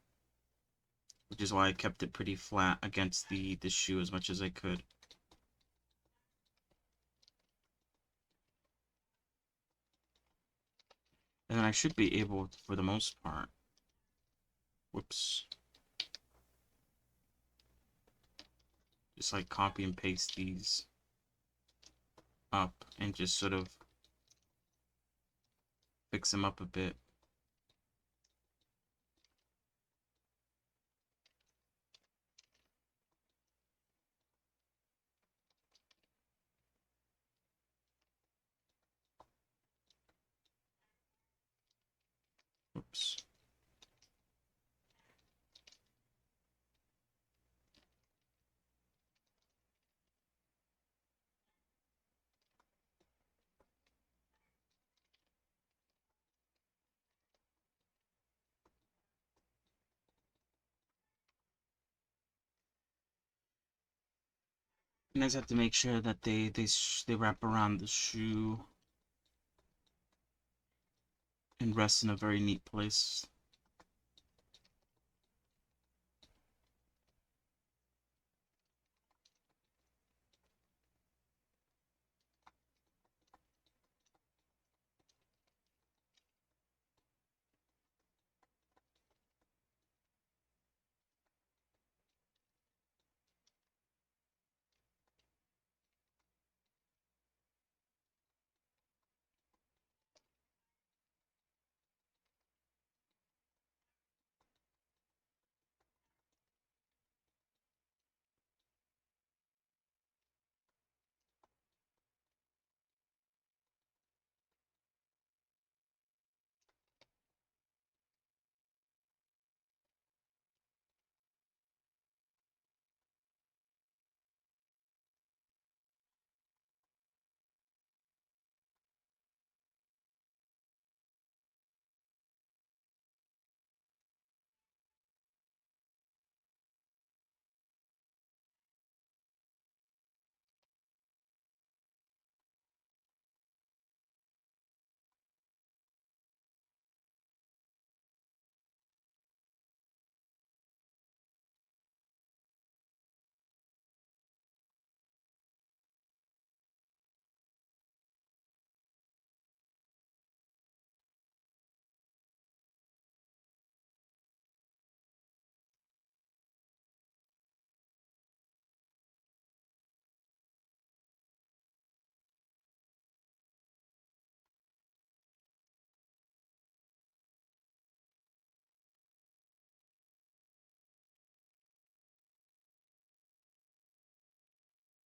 which is why I kept it pretty flat against the shoe as much as I could. And then I should be able, for the most part, whoops, just like copy and paste these up and just sort of fix them up a bit. Whoops. And I just have to make sure that they wrap around the shoe and rest in a very neat place.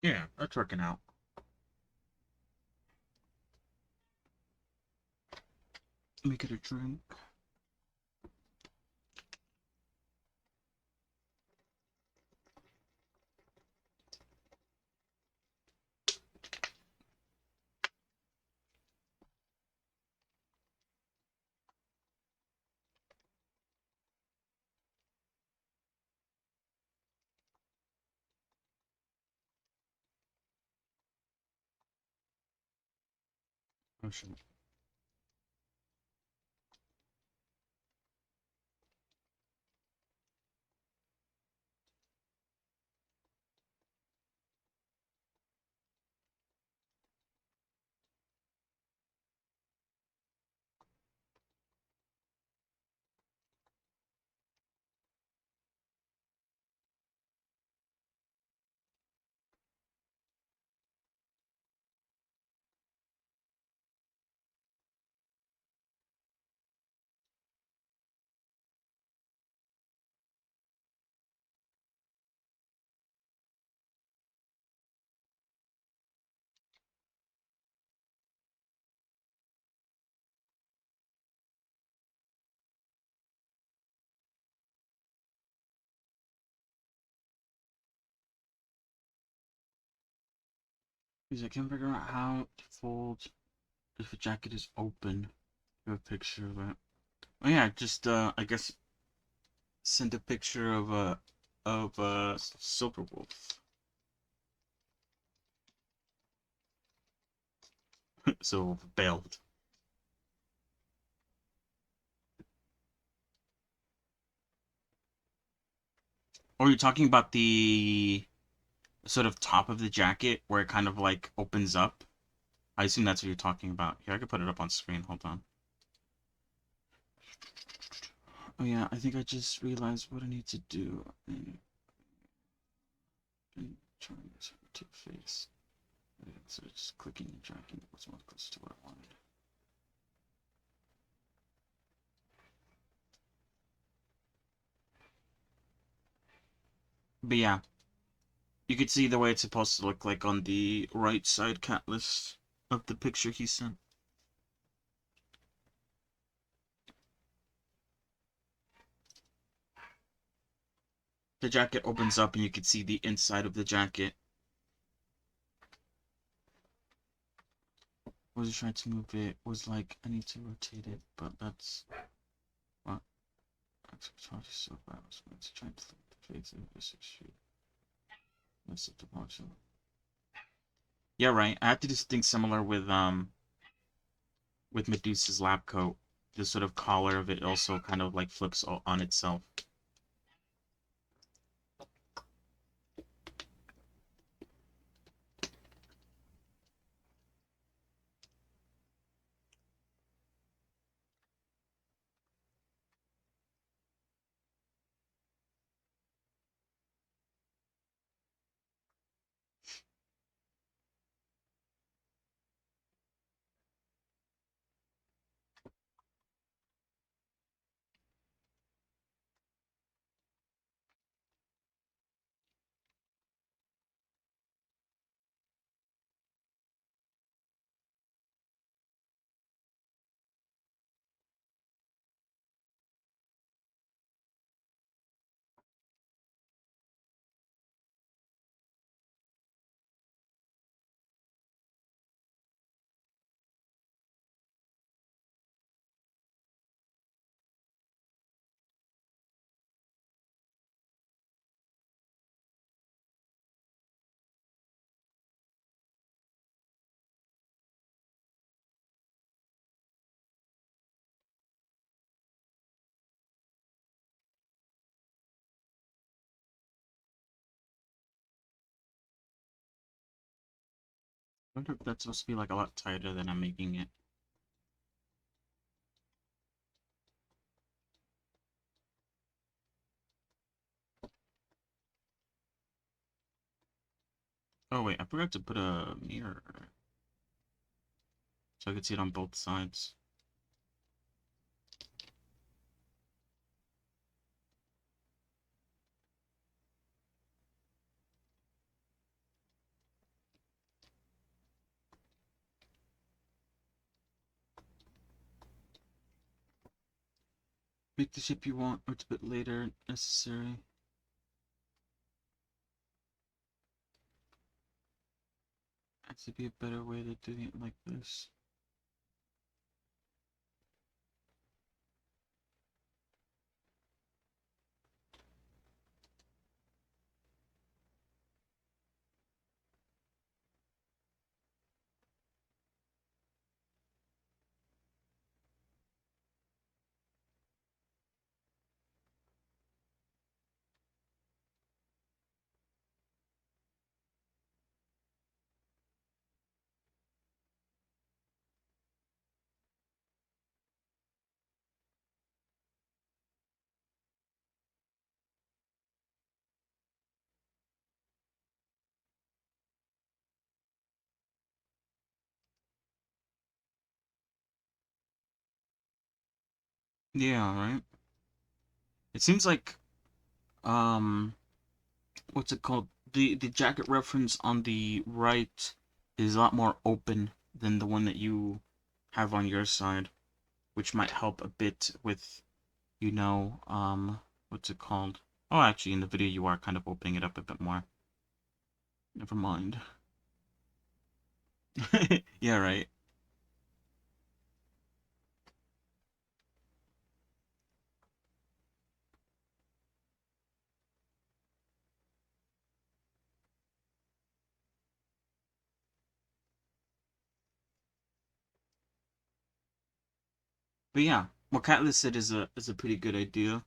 Yeah, that's working out. Let me get a drink. Oh shit. Because I can't figure out how to fold if a jacket is open. Do a picture of it. Oh yeah, just I guess send a picture of a silver wolf. So bailed. Or you're talking about the sort of top of the jacket where it kind of like opens up. I assume that's what you're talking about. Here, I could put it up on screen. Hold on. Oh yeah, I think I just realized what I need to do. And trying to face. So just clicking and dragging what's more close to what I wanted. But yeah, you could see the way it's supposed to look like on the right side cat list of the picture he sent. The jacket opens up and you can see the inside of the jacket. I was trying to move it, was like, I need to rotate it, but that's what I tried so bad. I was going to try to flip the face of this issue. Mess up the motion. Yeah, right. I have to do something similar with Medusa's lab coat. The sort of collar of it also kind of like flips on itself. I wonder if that's supposed to be like a lot tighter than I'm making it. Oh wait, I forgot to put a mirror so I could see it on both sides. Make the shape you want, or it's a bit later necessary. Has to be a better way to do it like this. Yeah, right. It seems like um what's it called? The jacket reference on the right is a lot more open than the one that you have on your side, which might help a bit with, you know, what's it called? Oh, actually, in the video you are kind of opening it up a bit more. Never mind. Yeah, right. But yeah, what Catless said is a pretty good idea.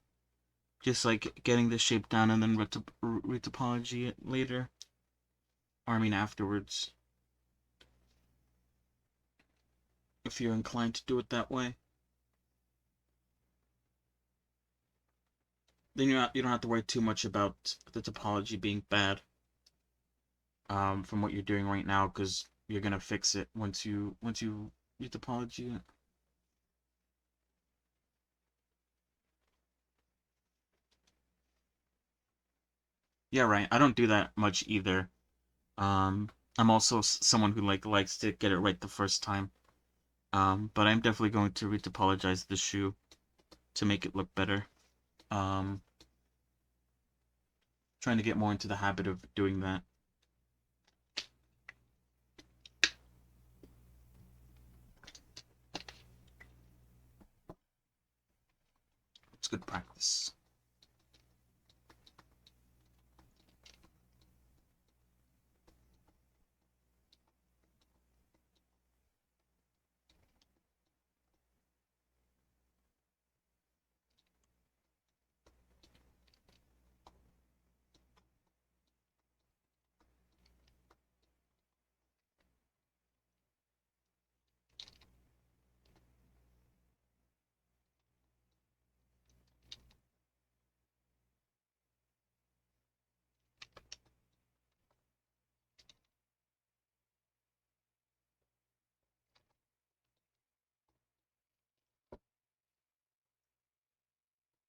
Just like getting the shape down and then retopology it later. Or I mean afterwards, if you're inclined to do it that way. Then you don't have to worry too much about the topology being bad from what you're doing right now, because you're gonna fix it once you topology it. Yeah, right. I don't do that much either. Um, I'm also someone who likes to get it right the first time. But I'm definitely going to retopologize the shoe to make it look better. Um, Trying to get more into the habit of doing that. It's good practice.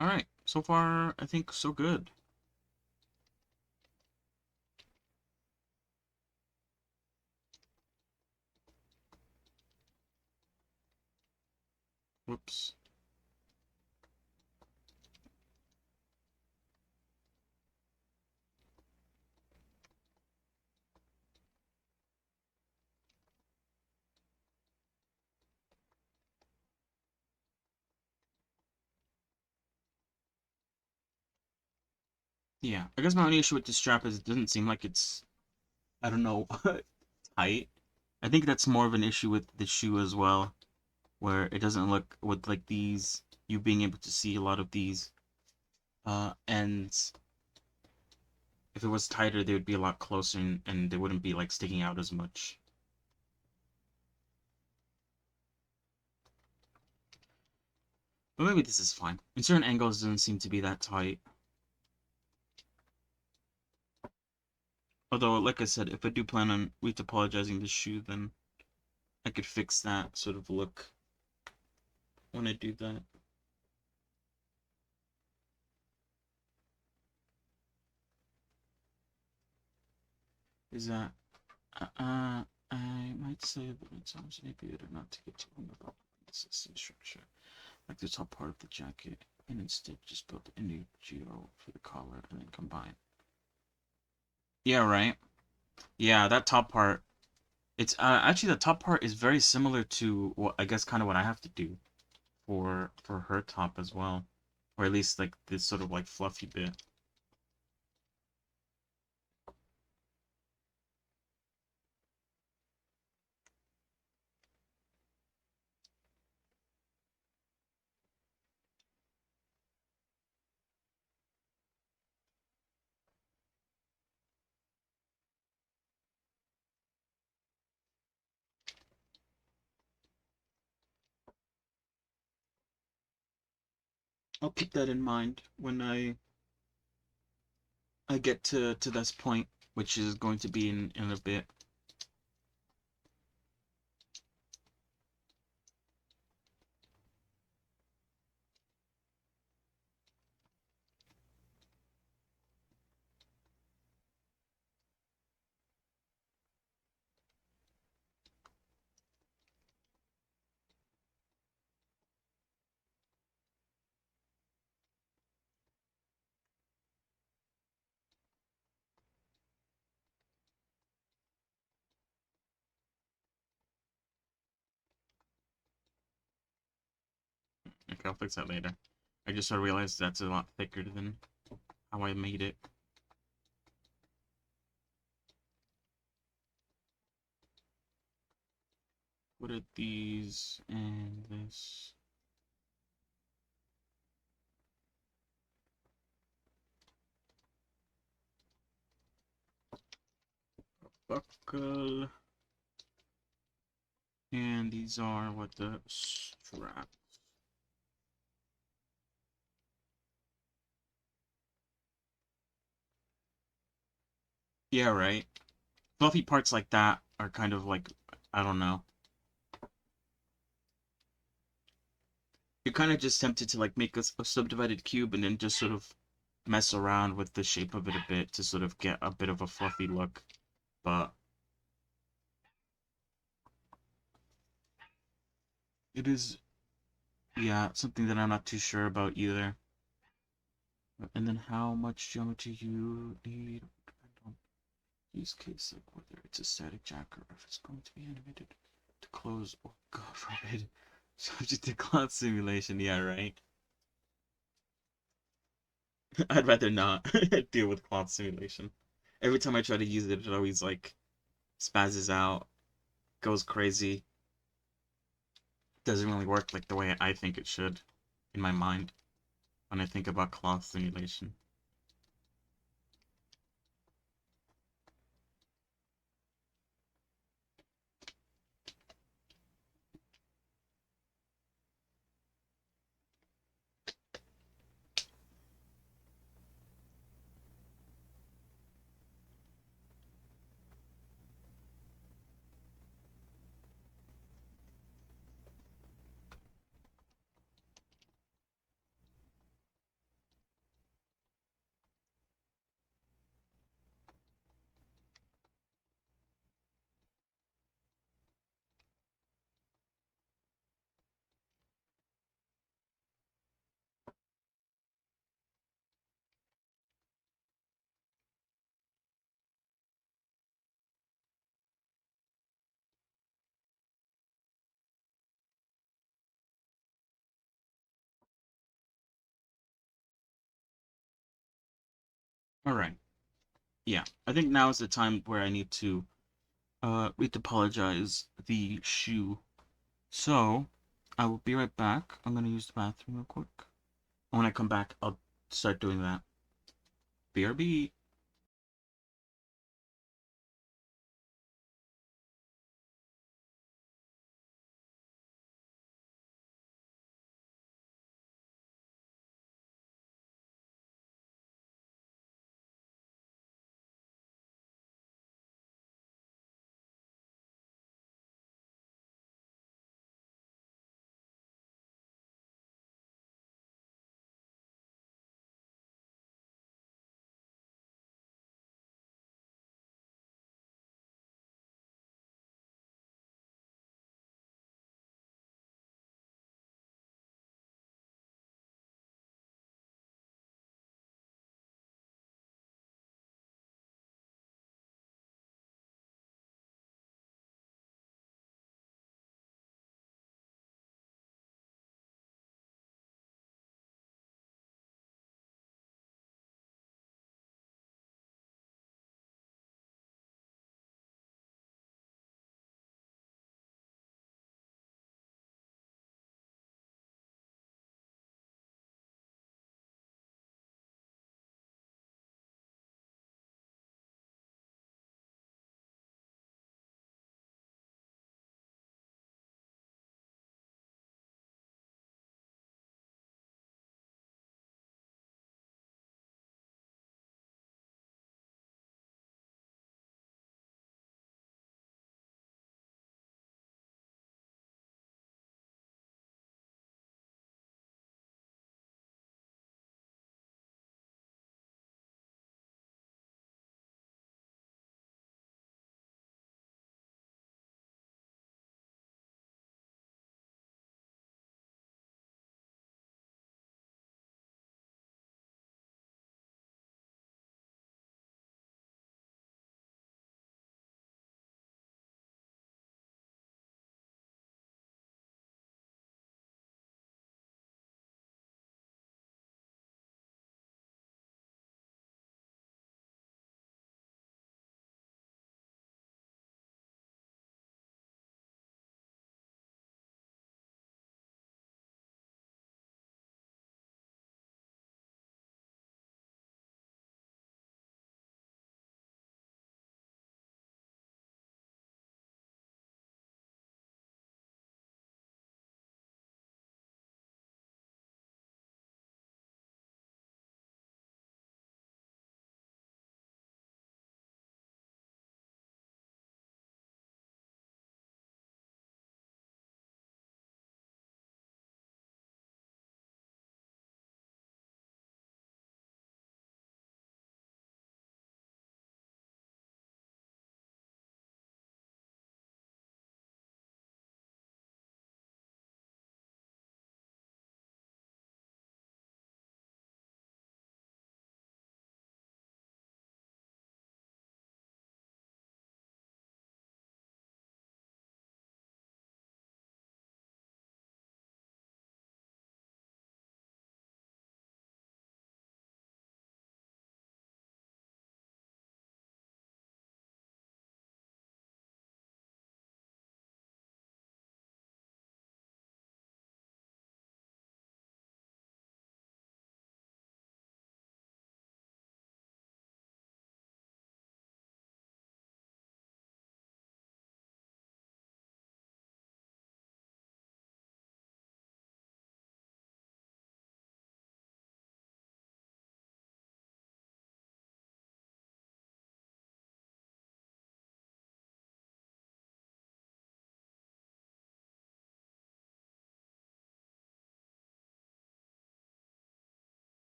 All right, so far I think so good. Whoops. Yeah, I guess my only issue with this strap is it doesn't seem like it's, I don't know, tight. I think that's more of an issue with the shoe as well, where it doesn't look with like these, you being able to see a lot of these ends. If it was tighter, they would be a lot closer and they wouldn't be like sticking out as much. But maybe this is fine. In certain angles, it doesn't seem to be that tight. Although, like I said, if I do plan on retopologizing this shoe, then I could fix that sort of look when I do that. Is that I might say that it's obviously better not to get too hung up on the system structure, like the top part of the jacket. and instead just build a new geo for the color and then combine. Yeah, right. Yeah, that top part. It's actually the top part is very similar to what I guess kind of what I have to do for her top as well, or at least like this sort of like fluffy bit. I'll keep that in mind when I get to this point, which is going to be in a bit. Okay, I'll fix that later. I just sort of realized that's a lot thicker than how I made it. What are these and this? Buckle. And these are what the strap. Yeah, right. Fluffy parts like that are kind of like, I don't know. You're kind of just tempted to like make a subdivided cube and then just sort of mess around with the shape of it a bit to sort of get a bit of a fluffy look. But it is, yeah, something that I'm not too sure about either. And then how much geometry you need depend on use case, like whether it's a static jack or if it's going to be animated to close or God forbid subject to cloud simulation. Yeah, right. I'd rather not deal with cloud simulation. Every time I try to use it, it always like spazzes out, goes crazy. Doesn't really work like the way I think it should in my mind when I think about cloud simulation. All right. Yeah, I think now is the time where I need to apologize the shoe. So I will be right back. I'm gonna use the bathroom real quick. And when I come back, I'll start doing that. BRB.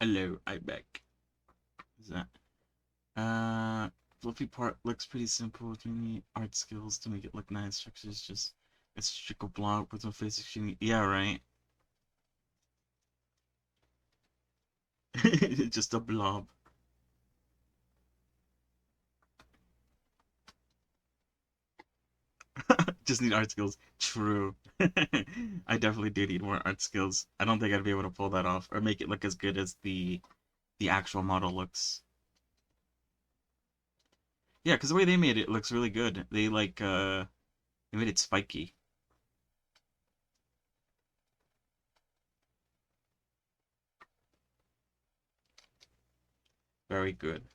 Hello, I back. Is that? Uh, fluffy part looks pretty simple. Do you need art skills to make it look nice? Structures just it's just a block with no face extremely. Yeah, right. Just a blob. Just need art skills. True. I definitely do need more art skills. I don't think I'd be able to pull that off or make it look as good as the actual model looks. Yeah, because the way they made it looks really good. They made it spiky. Very good.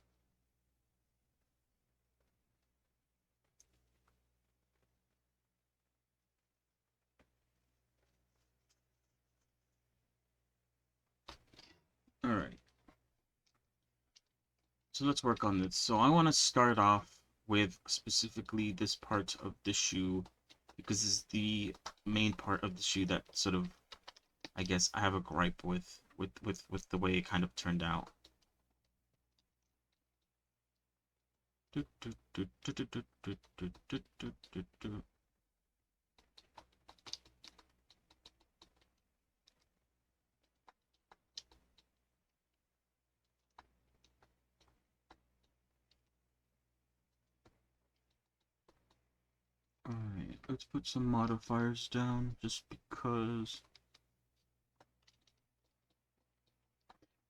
All right. So let's work on this. So I want to start off with specifically this part of the shoe because this is the main part of the shoe that sort of I guess I have a gripe with the way it kind of turned out. Alright, let's put some modifiers down just because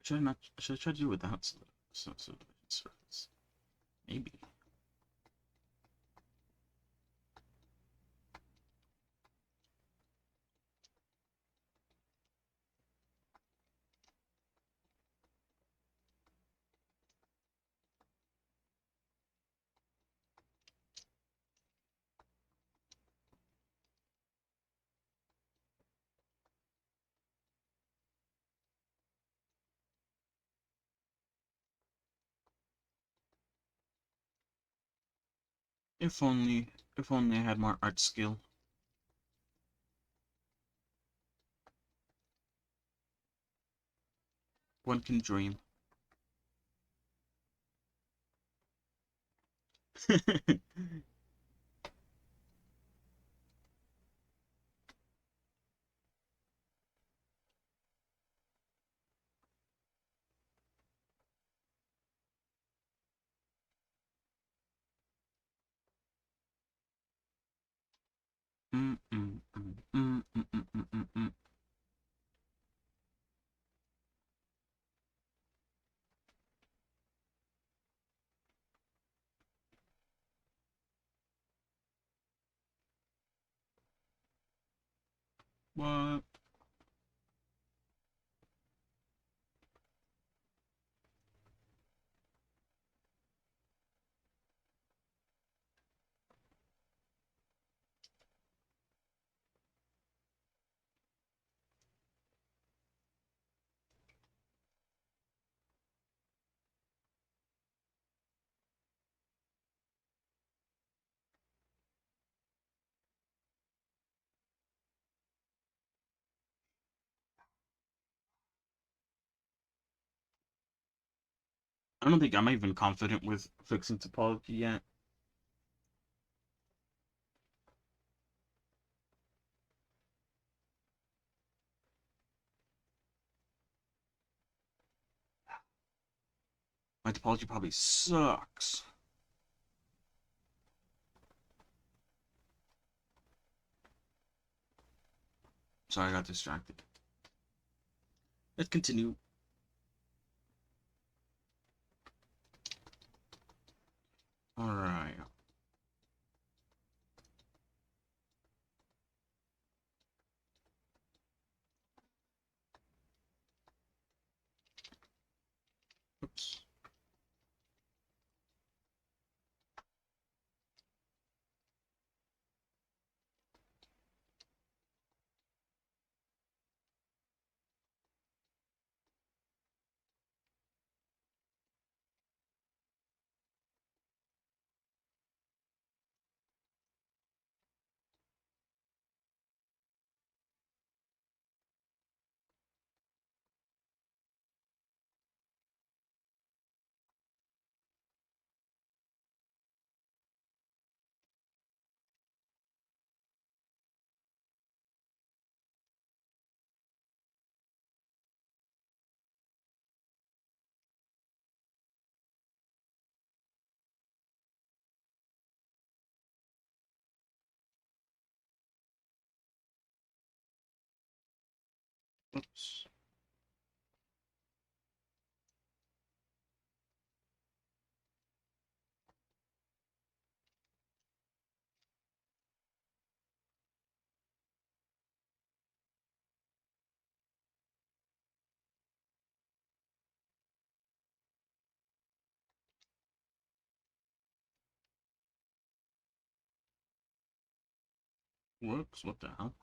should I try to do it without surface? Maybe. If only I had more art skill. One can dream. Mm, mm, mm, mm, mm, mm, mm, mm, mm. What? I don't think I'm even confident with fixing topology yet. My topology probably sucks. Sorry, I got distracted. Let's continue. Alright. Oops. Oops. Whoops, what the hell?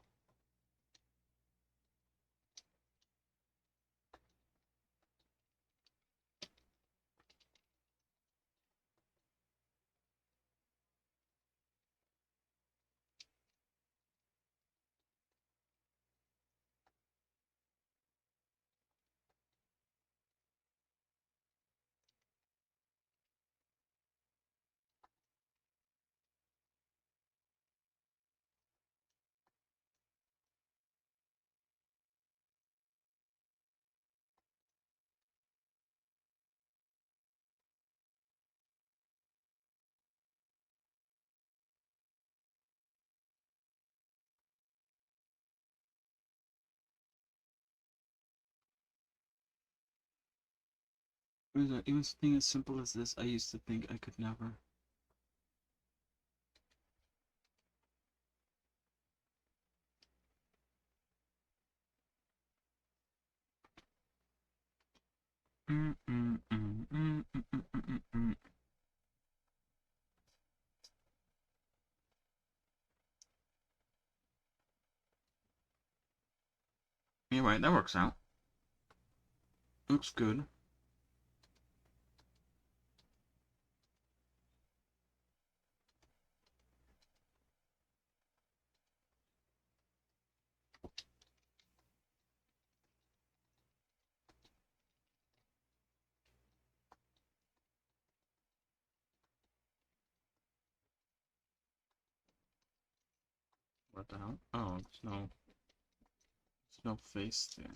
Even something as simple as this, I used to think I could never. You're right, that works out. Looks good. What the hell? Oh, there's no face there.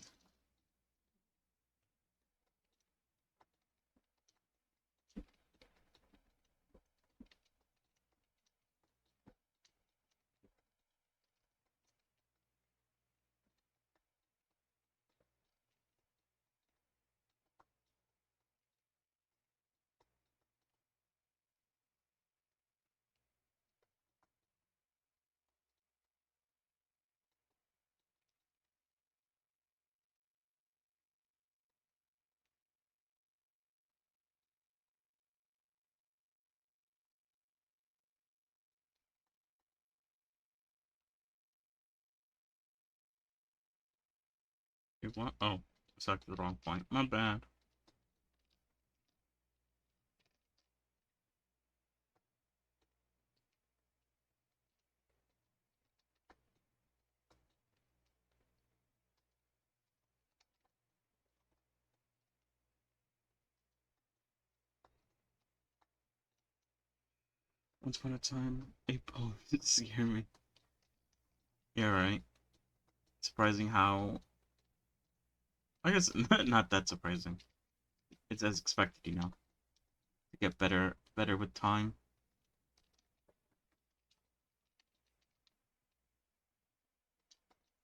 Wait, what? Oh, selected the wrong point. My bad. Once upon a time, a poem scared me. Yeah, right. Surprising how. I guess not that surprising. It's as expected, to get better with time.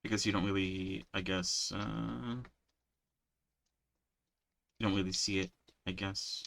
Because you don't really, I guess, you don't really see it, I guess.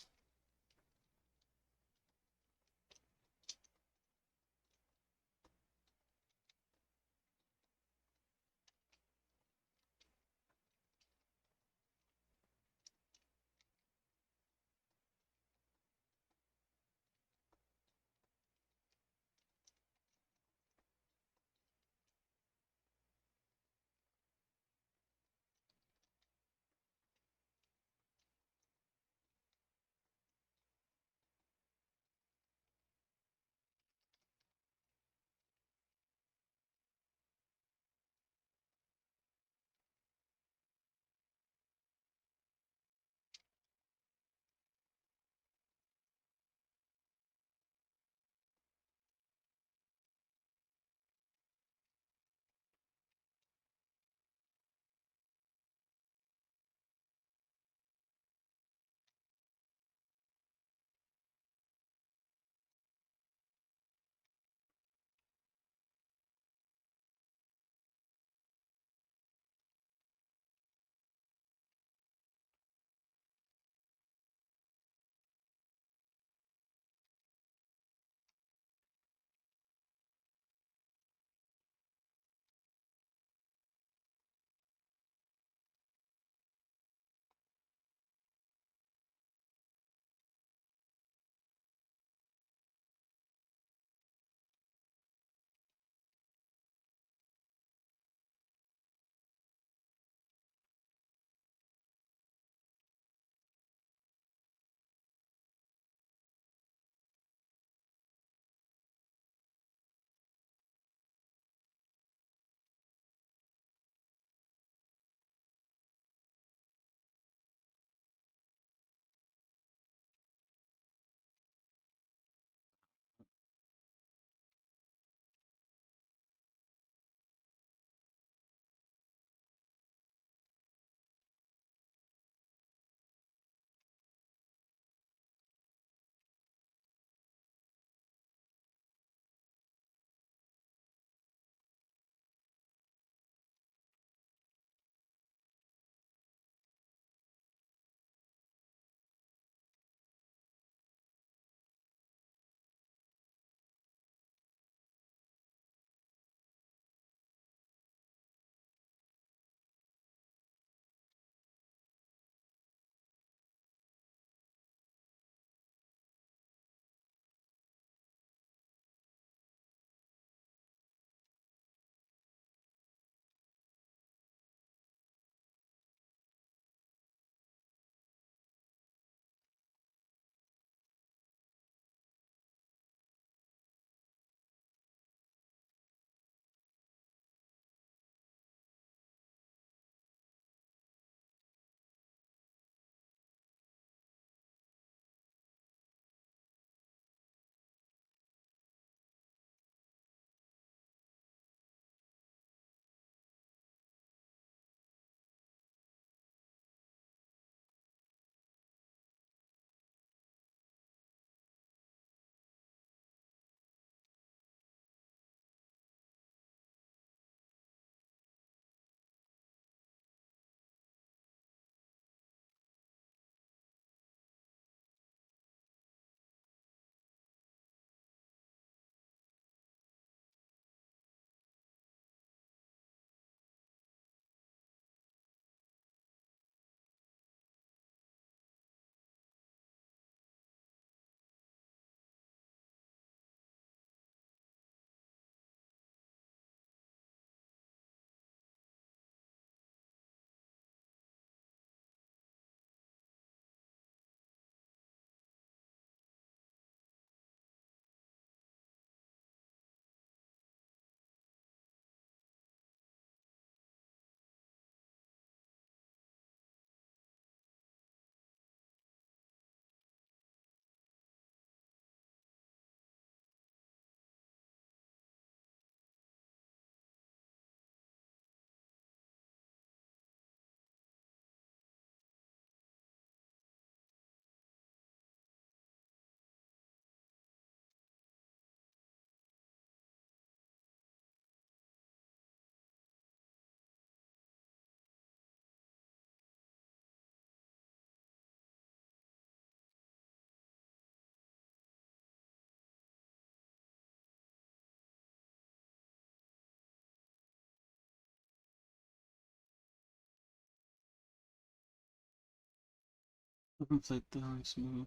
Open plate down smooth.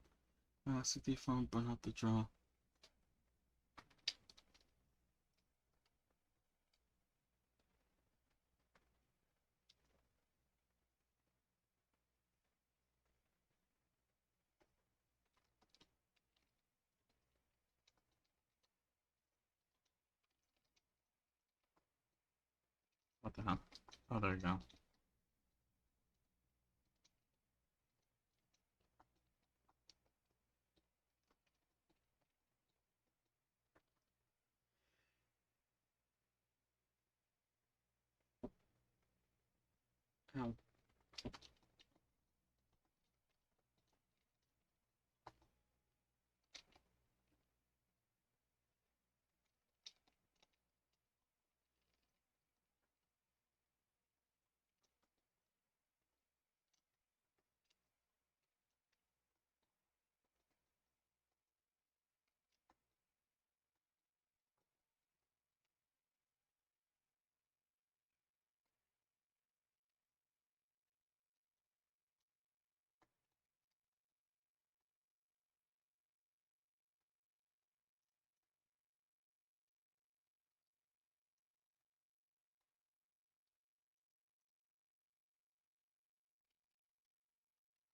Stick the phone, burn out the draw. What the hell? Oh, there you go. Ow.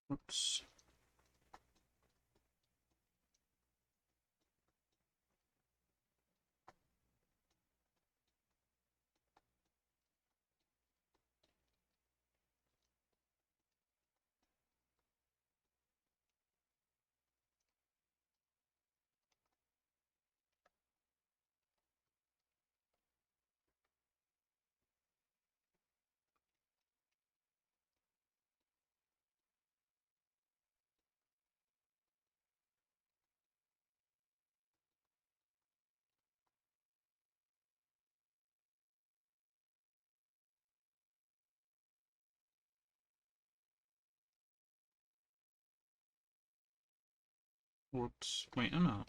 Whoops. Whoops. Wait, no.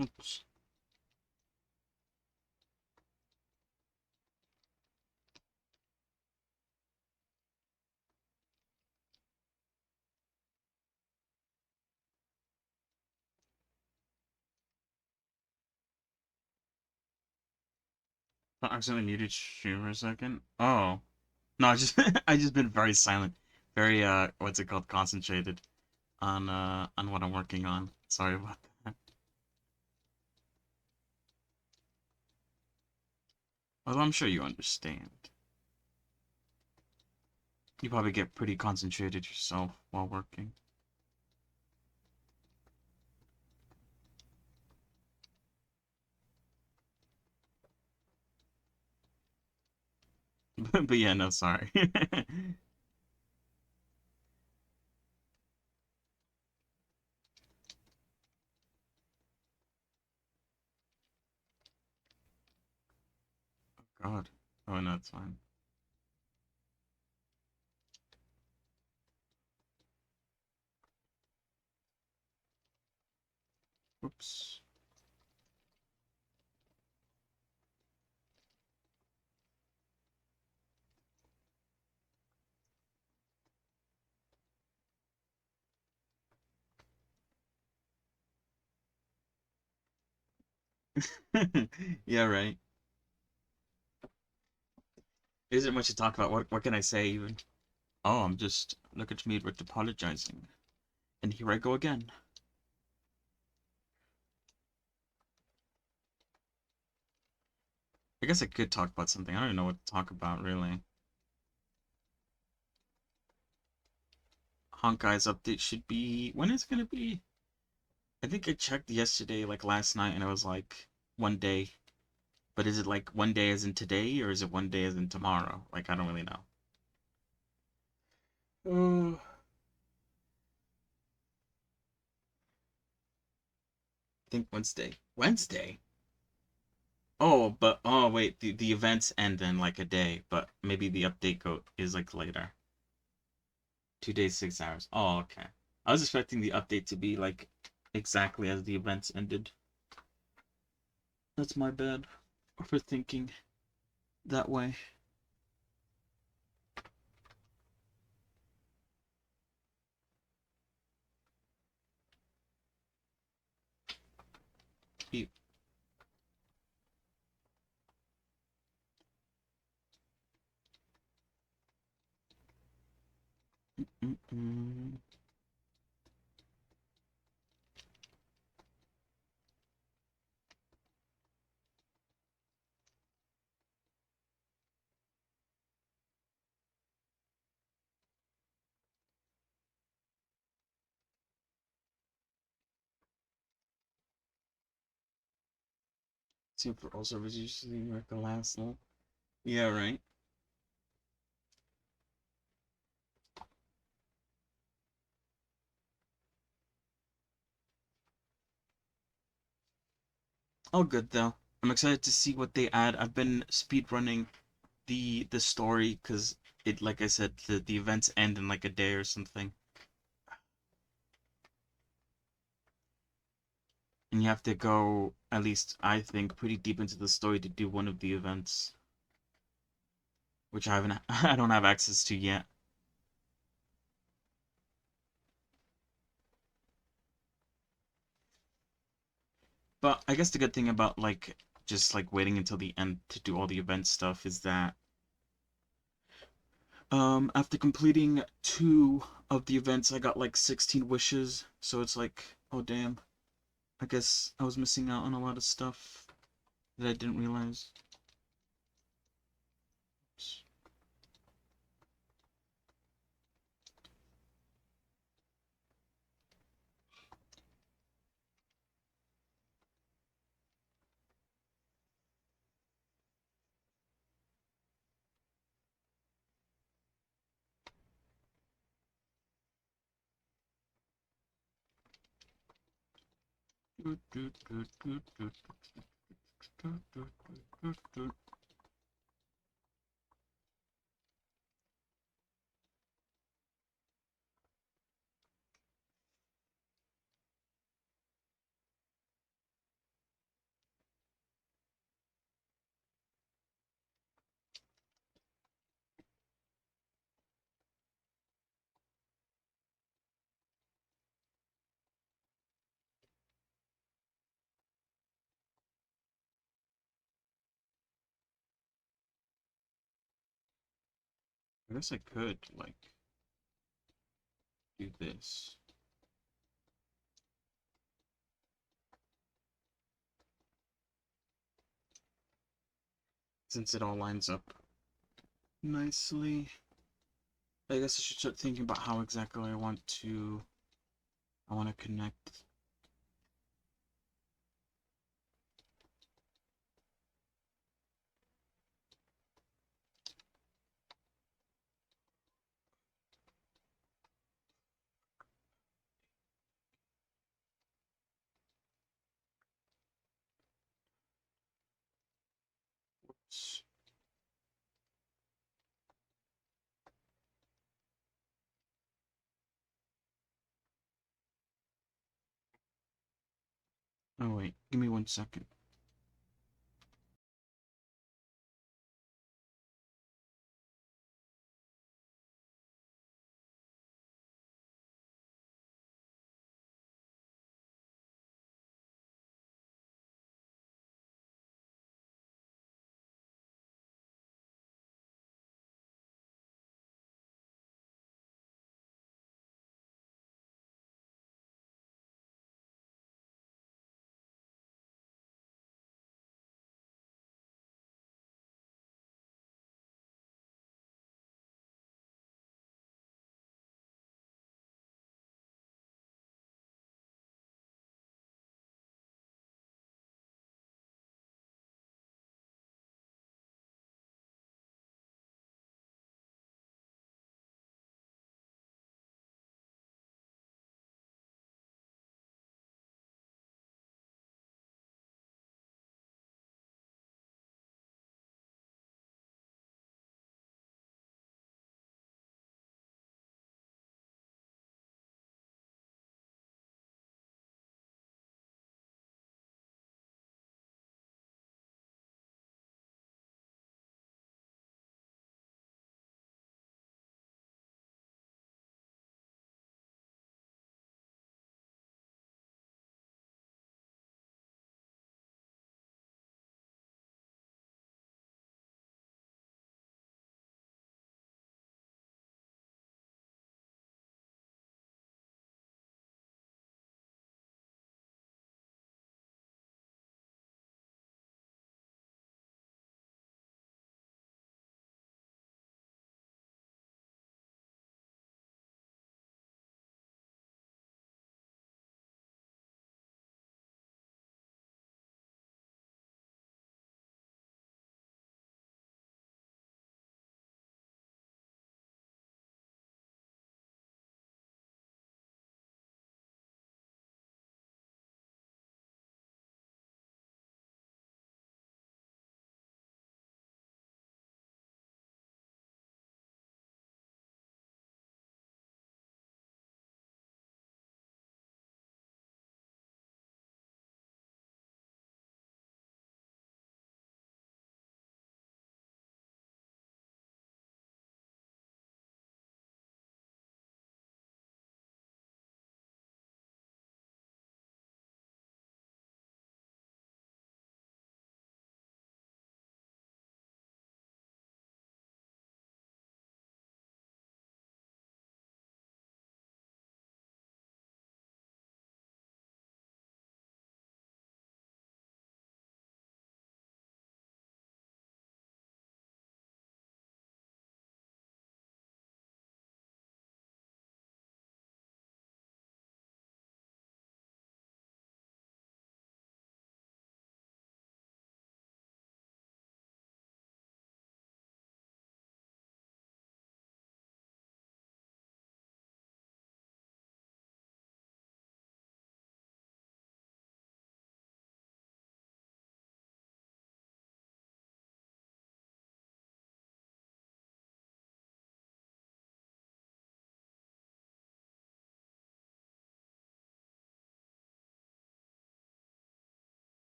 Oops. I accidentally muted you for a second. Oh. No, I just I just been very silent. Very what's it called? Concentrated on what I'm working on. Sorry about that. Although I'm sure you understand. You probably get pretty concentrated yourself while working. But yeah, no, sorry. God. Oh no, it's fine. Oops. Yeah, right. Isn't much to talk about. What can I say even? Oh, I'm just look at me with apologizing. And here I go again. I guess I could talk about something. I don't know what to talk about really. Honkai's update should be when is it gonna be? I think I checked yesterday, like last night, and it was like 1 day. But is it like 1 day as in today, or is it 1 day as in tomorrow? Like I don't really know. Oh, I think Wednesday. Wednesday? Oh, but oh wait, the events end in like a day, but maybe the update go is like later. 2 days, 6 hours. Oh, okay. I was expecting the update to be like exactly as the events ended. That's my bad for thinking that way. Beep. Mm-mm. Super also was usually like the last one. Yeah, right. All good though. I'm excited to see what they add. I've been speed running the story because it, like I said, the events end in like a day or something, and you have to go at least I think pretty deep into the story to do one of the events, which I haven't I don't have access to yet. But I guess the good thing about like just like waiting until the end to do all the event stuff is that after completing two of the events I got like 16 wishes, so it's like, oh damn, I guess I was missing out on a lot of stuff that I didn't realize. I guess I could, like, do this. Since it all lines up nicely. I guess I should start thinking about how exactly I want to connect. Whoops. Oh wait, give me 1 second.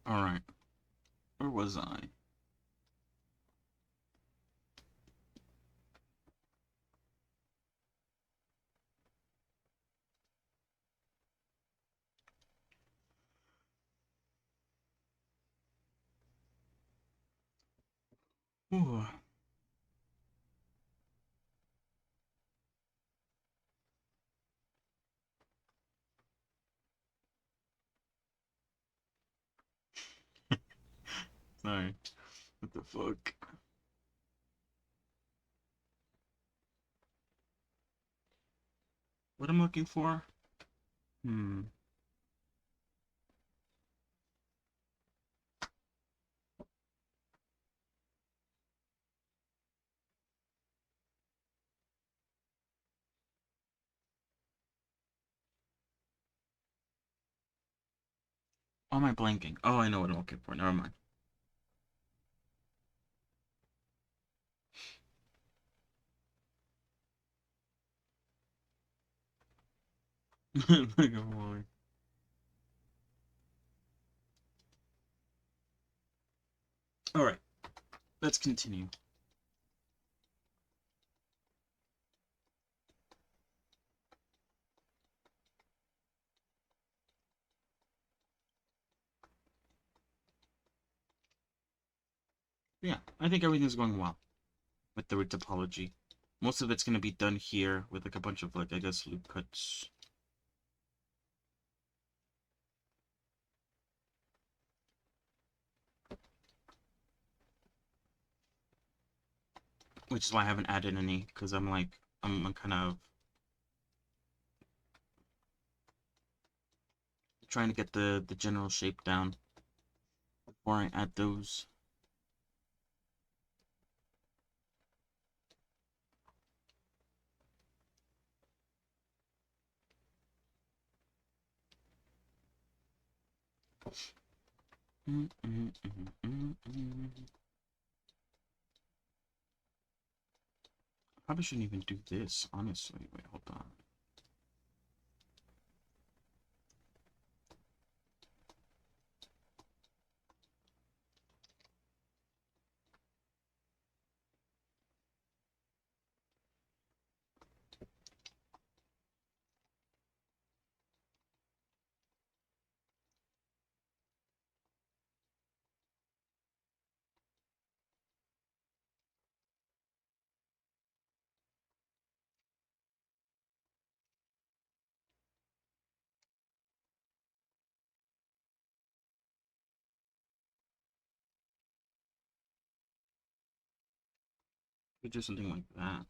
All right. Where was I? Ooh. Sorry. What the fuck? What I'm looking for? Hmm. Why am I blanking? Oh, I know what I'm looking for. Never mind. Looking for. All right. Let's continue. Yeah, I think everything's going well with the topology. Most of it's gonna be done here with like a bunch of like I guess loop cuts. Which is why I haven't added any, because I'm like I'm kind of trying to get the general shape down before I add those. Probably shouldn't even do this, honestly. Wait, hold on. Could do something like that.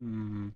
Hmm.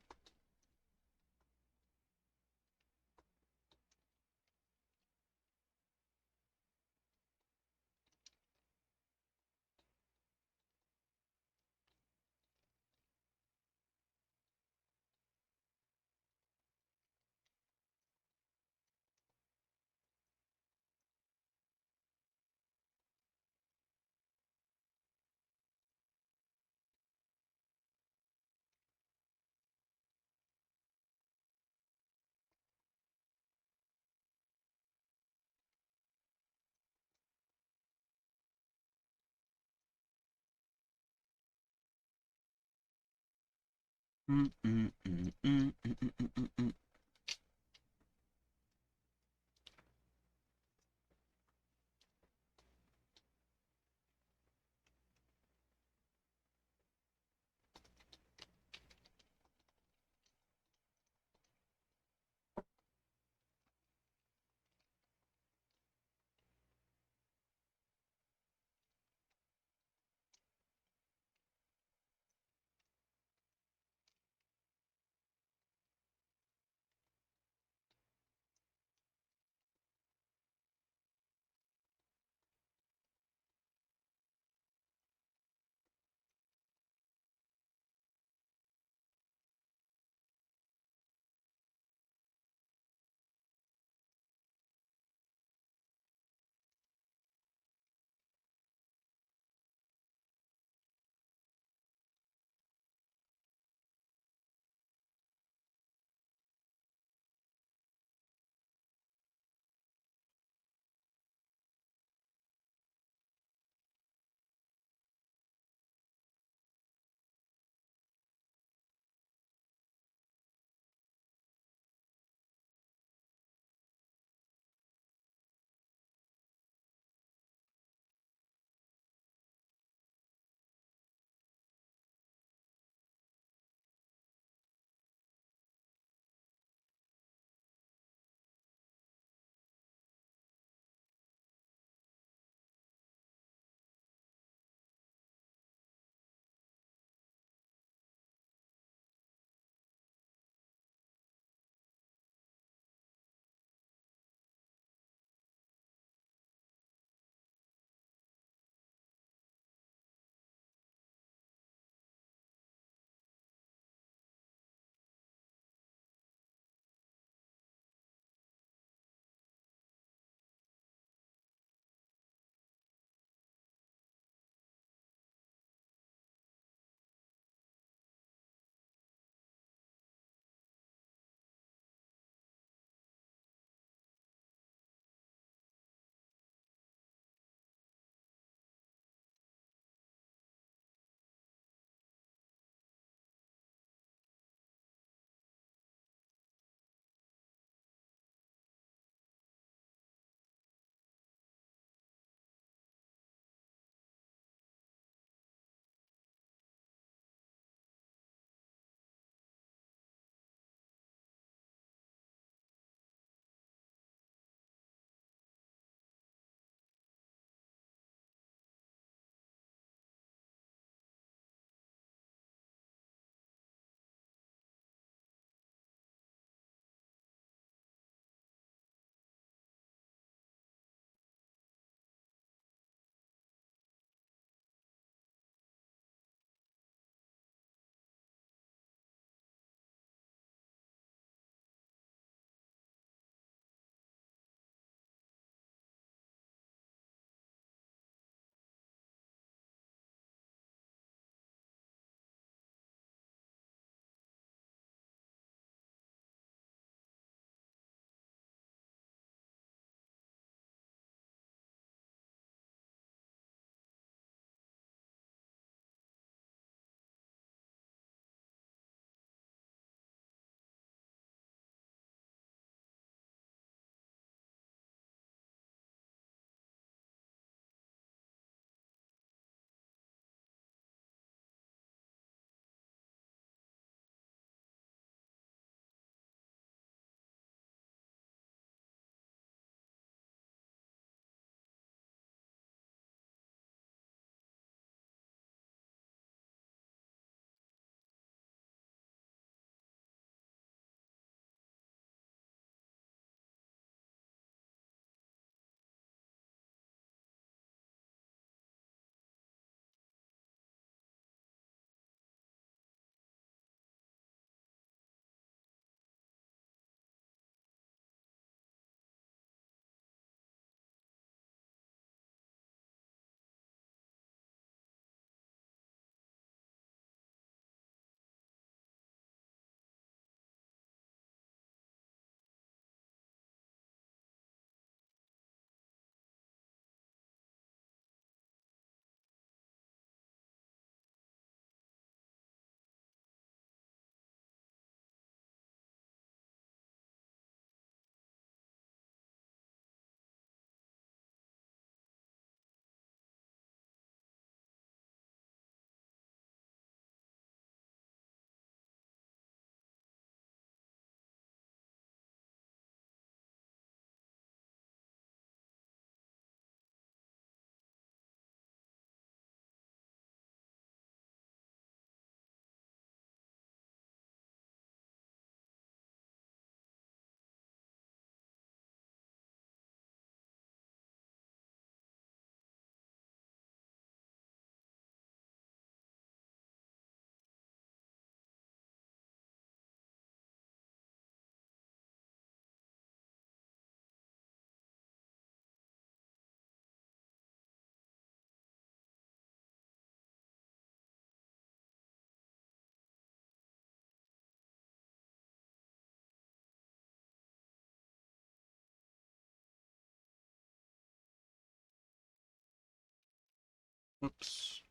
Oops.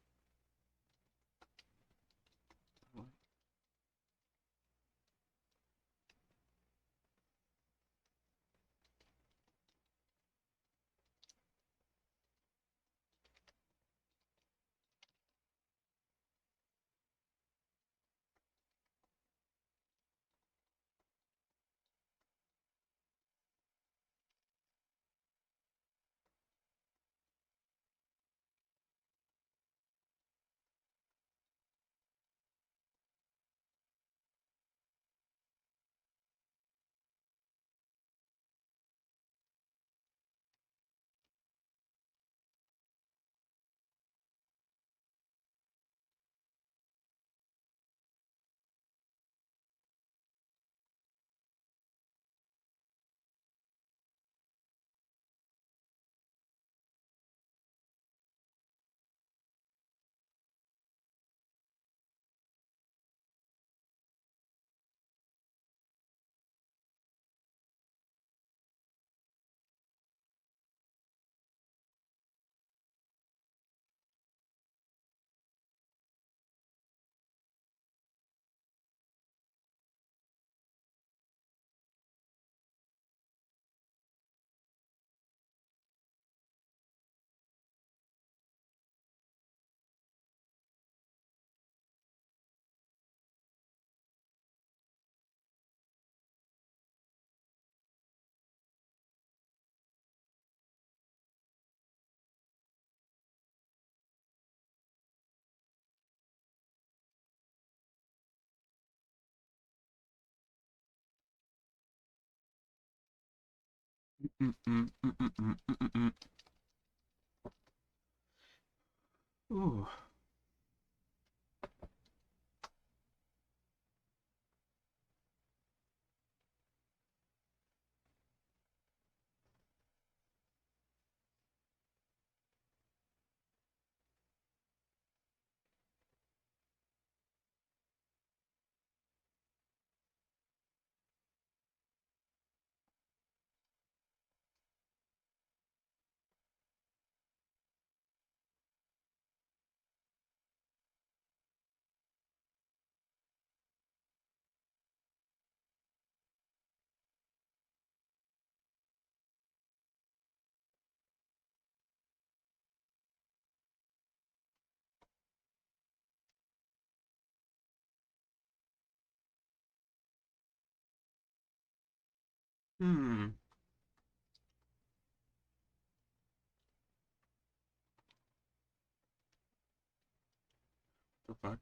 Ooh. Hmm. The fuck?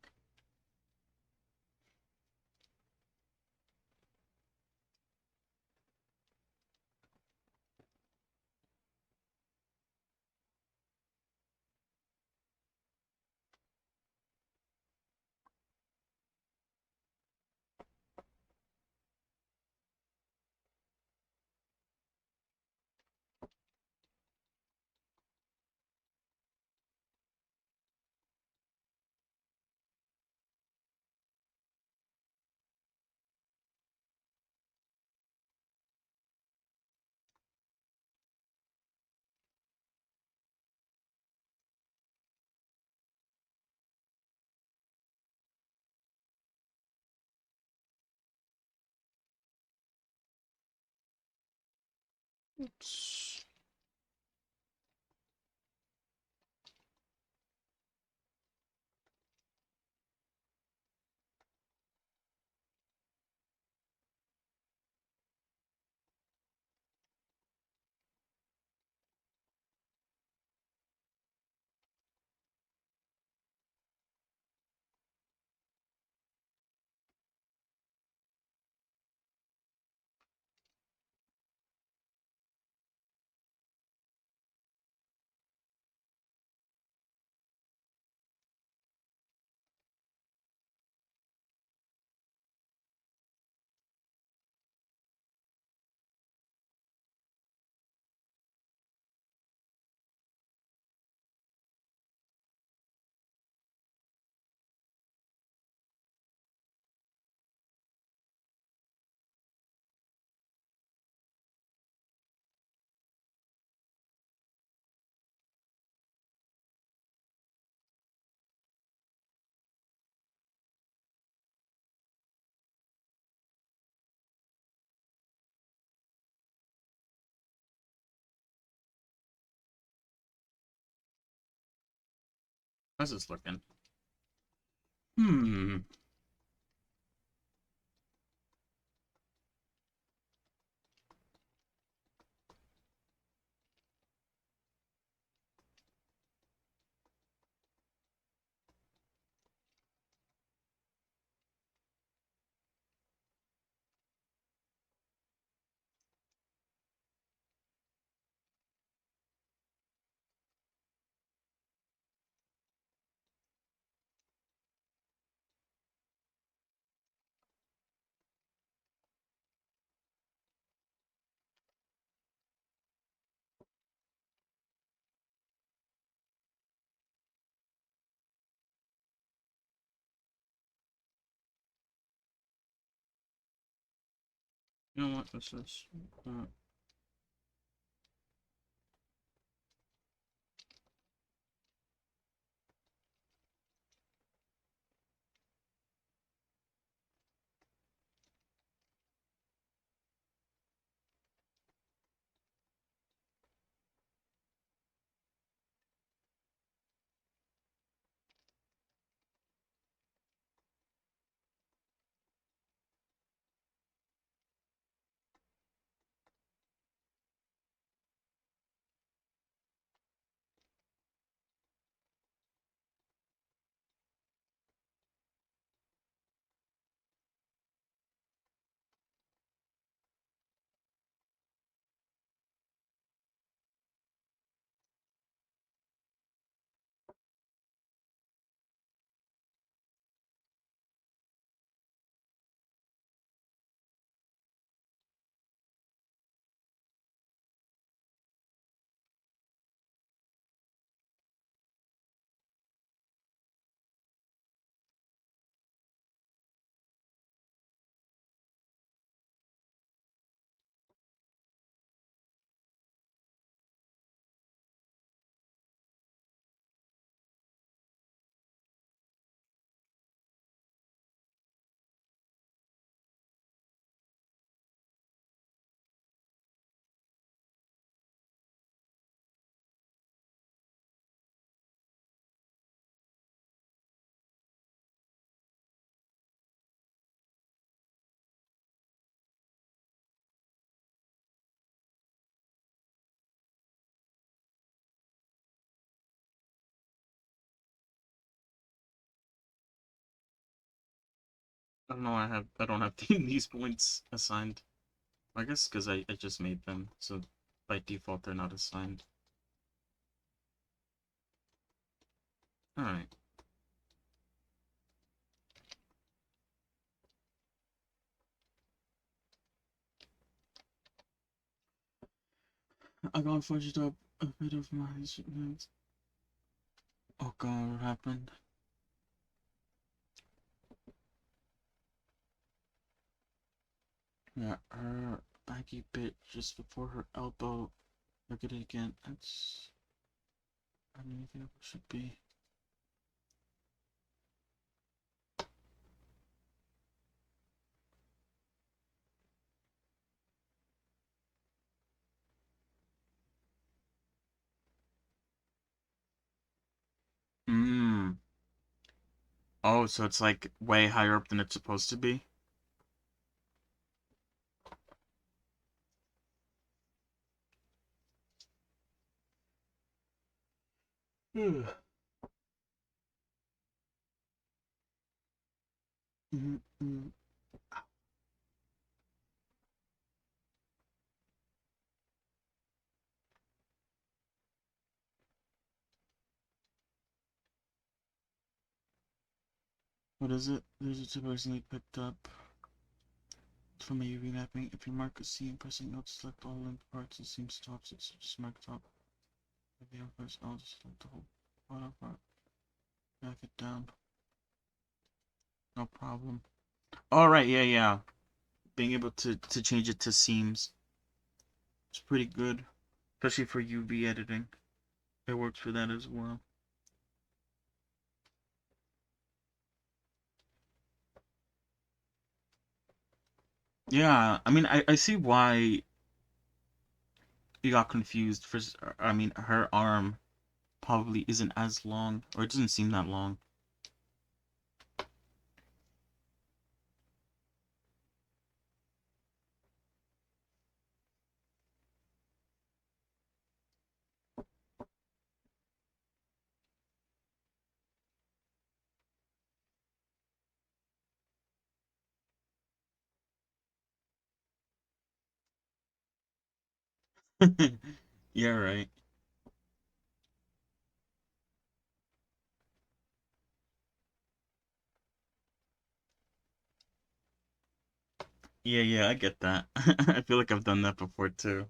Oops. How's this looking? Hmm. You know what this is? Uh, I don't know. I don't have these points assigned. I guess because I just made them, so by default they're not assigned. All right. I got fudged up a bit of my shipment. Oh god, what happened? Yeah, her baggy bit just before her elbow. Look at it again. That's underneath the elbow should be. Mmm. Oh, so it's like way higher up than it's supposed to be? Hmm. Mm-hmm. What is it? There's a supposedly picked up from a UV mapping. If you mark a seam, pressing Alt select all linked parts, the seam stops. It's just mark top. If you press Alt select the whole bottom part. Back it down. No problem. Alright, yeah, yeah. Being able to change it to seams is pretty good. Especially for UV editing. It works for that as well. Yeah, I mean, I see why you got confused for, I mean, her arm probably isn't as long, or it doesn't seem that long. Yeah, right. Yeah, yeah, I get that. I feel like I've done that before too.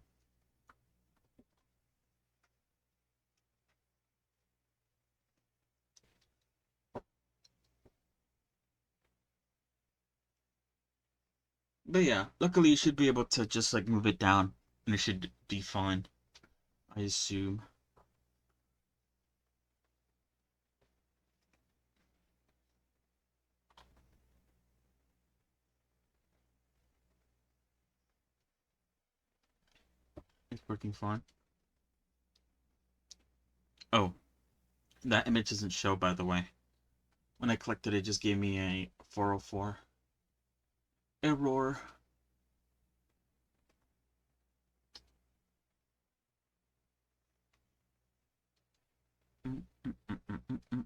But yeah, luckily you should be able to just like move it down and it should be fine, I assume. It's working fine. Oh, that image doesn't show, by the way. When I clicked it, it just gave me a 404 error. Mm, mm, mm, mm, mm, mm.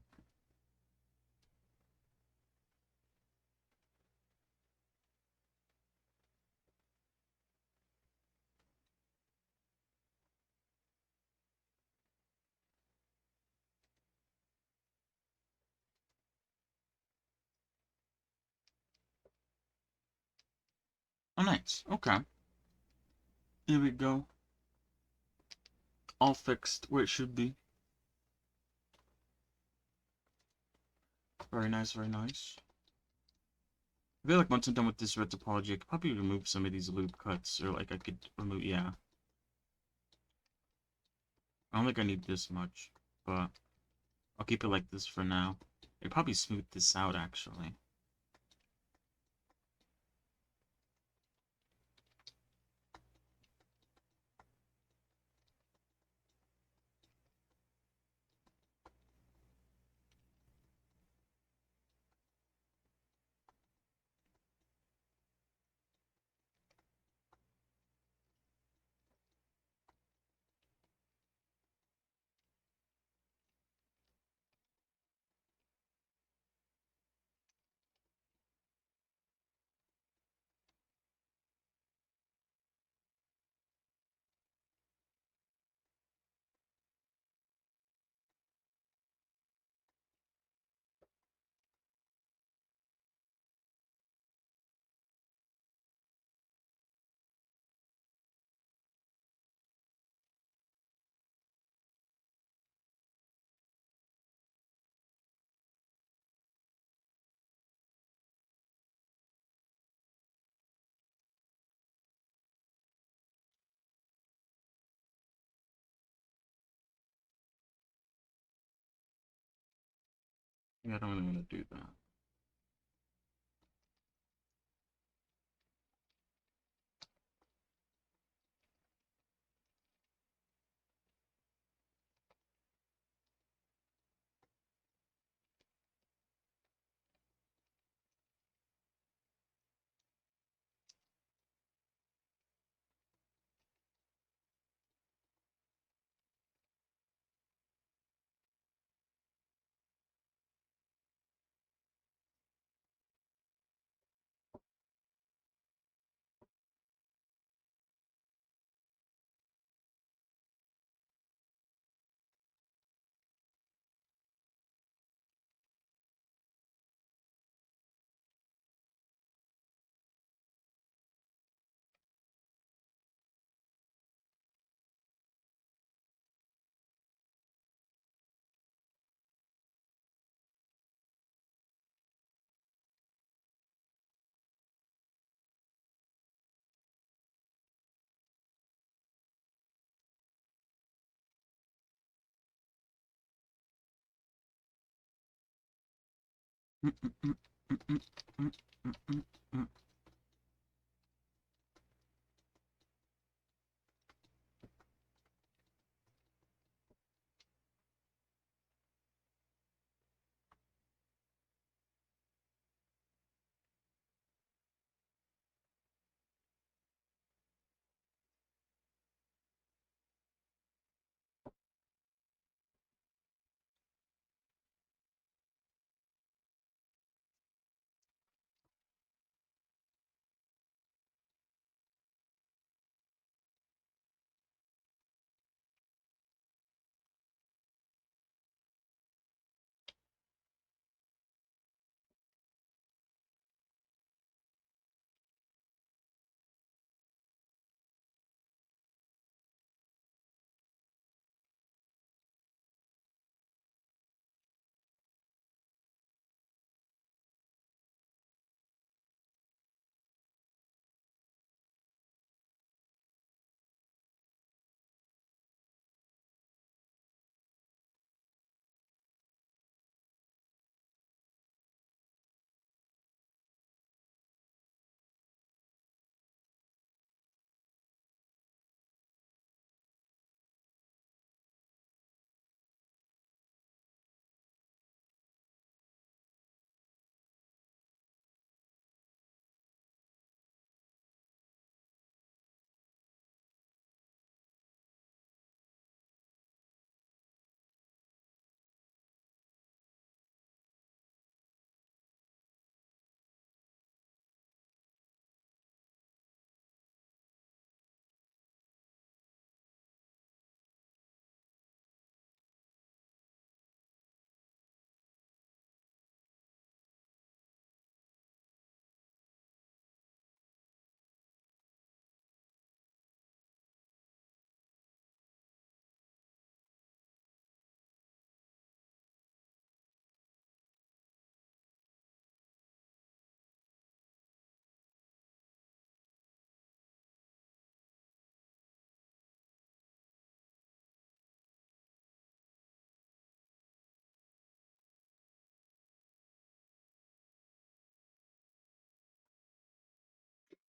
Oh, nice. Okay. Here we go. All fixed where it should be. Very nice, very nice. I feel like once I'm done with this red topology, I could probably remove some of these loop cuts, or like I could remove, yeah. I don't think I need this much, but I'll keep it like this for now. It'd probably smooth this out, actually. Yeah, I don't really want to do that. Mm, mm, mm, mm, mm, mm, mm, mm, mm.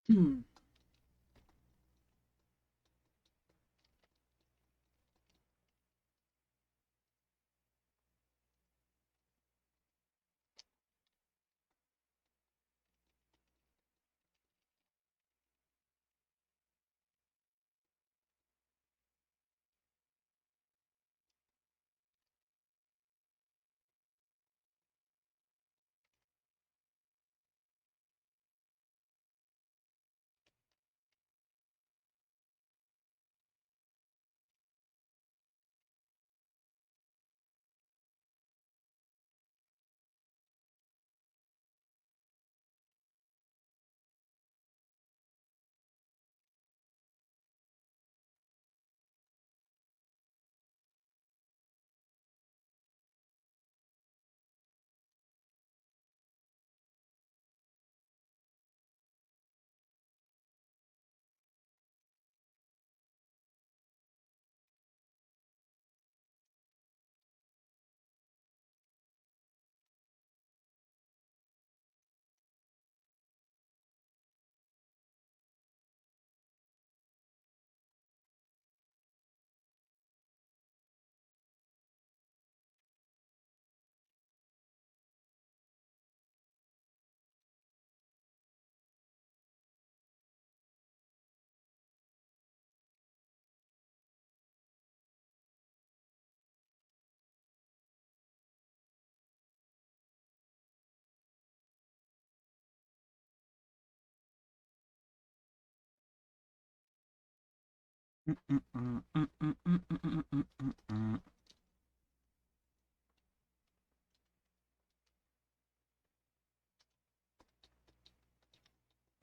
Hmm.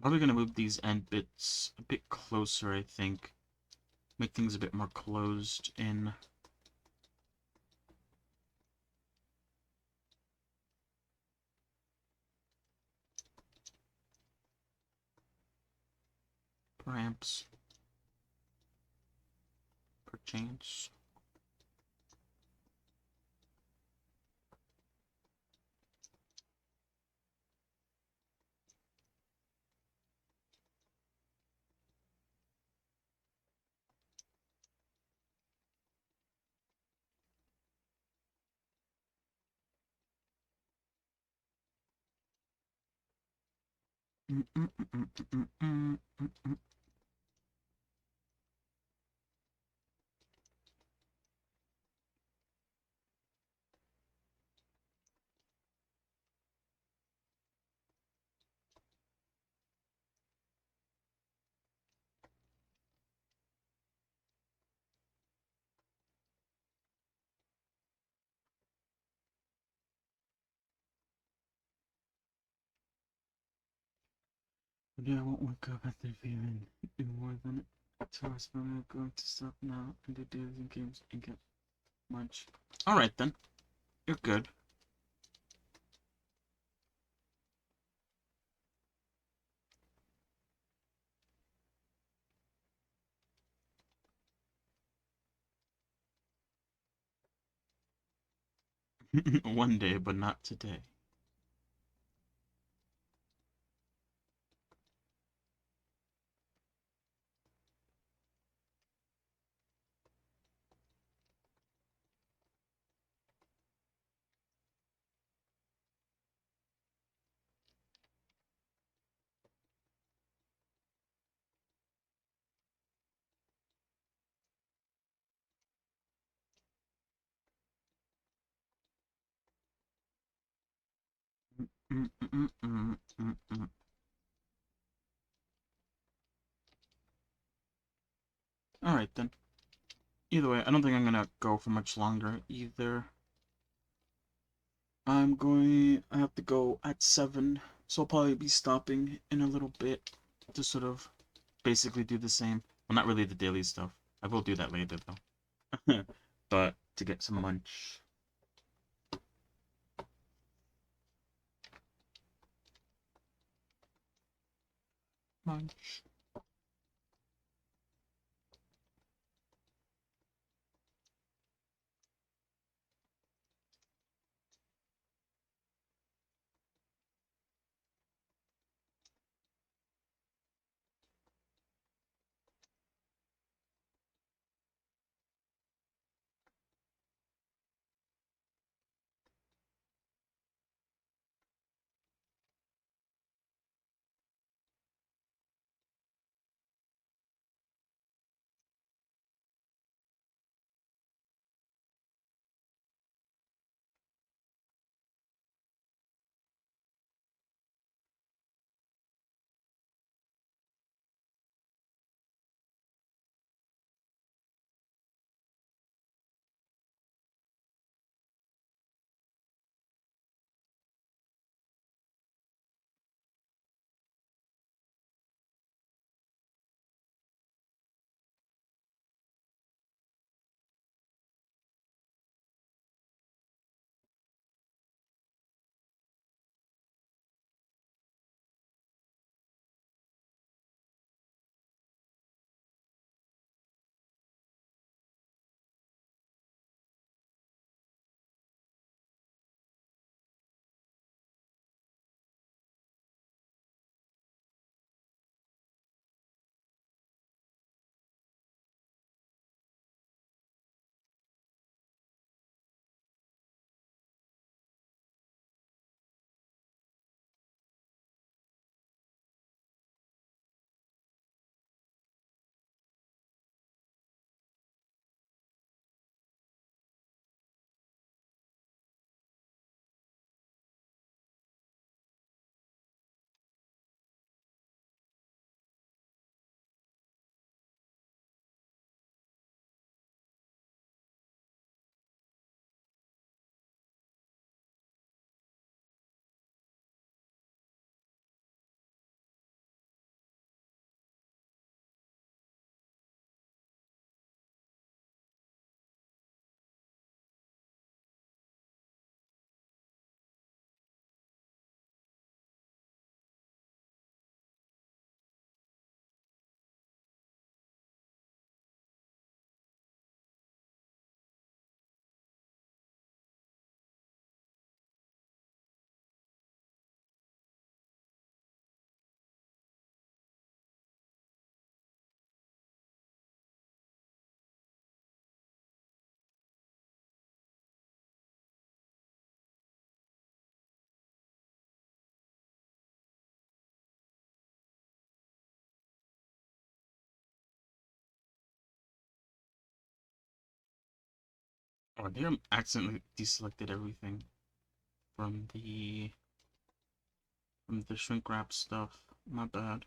Probably gonna move these end bits a bit closer, I think. Make things a bit more closed in. Perhaps. Perchance. Yeah, I won't wake up after feeling more than 2 hours, but I'm going to stop now and do dailies and games and get lunch. Alright then. You're good. One day, but not today. Alright then. Either way, I don't think I'm gonna go for much longer either. I have to go at 7, so I'll probably be stopping in a little bit to sort of basically do the same. Well, not really the daily stuff. I will do that later though. But to get some lunch. Lunch. Oh, I think I accidentally deselected everything from the shrink wrap stuff. My bad.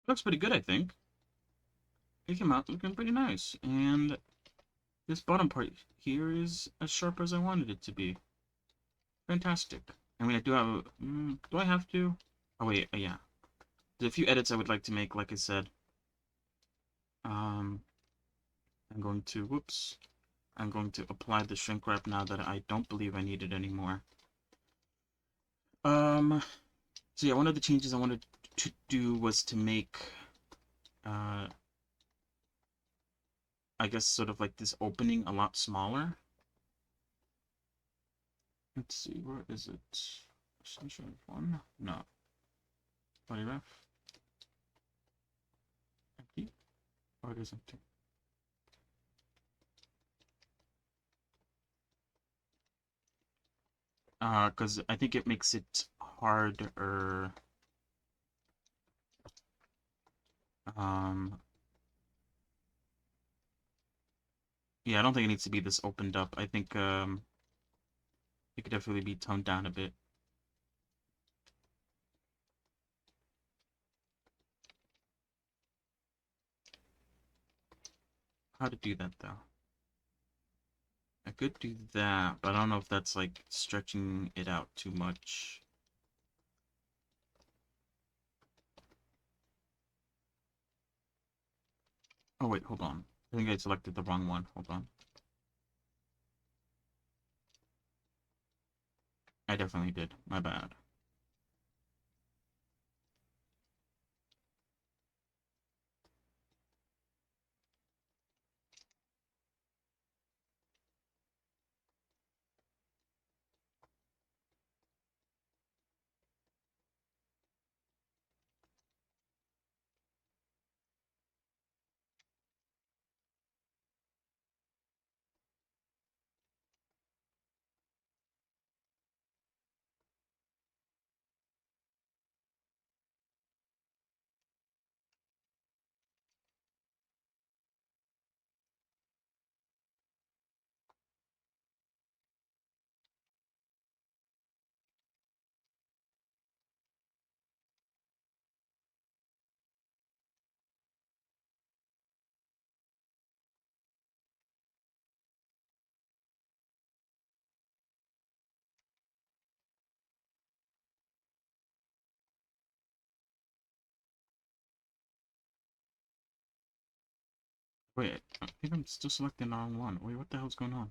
Looks pretty good, I think. It came out looking pretty nice. And this bottom part here is as sharp as I wanted it to be. Fantastic. I mean, I do have... do I have to? Oh, wait, yeah. There's a few edits I would like to make, like I said. Um, I'm going to... Whoops. I'm going to apply the shrink wrap now that I don't believe I need it anymore. Um, so yeah, one of the changes I wanted to do was to make... Uh, I guess sort of like this opening a lot smaller. Let's see, where is it? Essential one? No. Body ref? Empty? Oh, it is empty. Because I think it makes it harder. Um, yeah, I don't think it needs to be this opened up. I think it could definitely be toned down a bit. How to do that though? I could do that, but I don't know if that's like stretching it out too much. Oh wait, hold on. I think I selected the wrong one. Hold on. I definitely did. My bad. Wait, I think I'm still selecting the wrong one. Wait, what the hell's going on?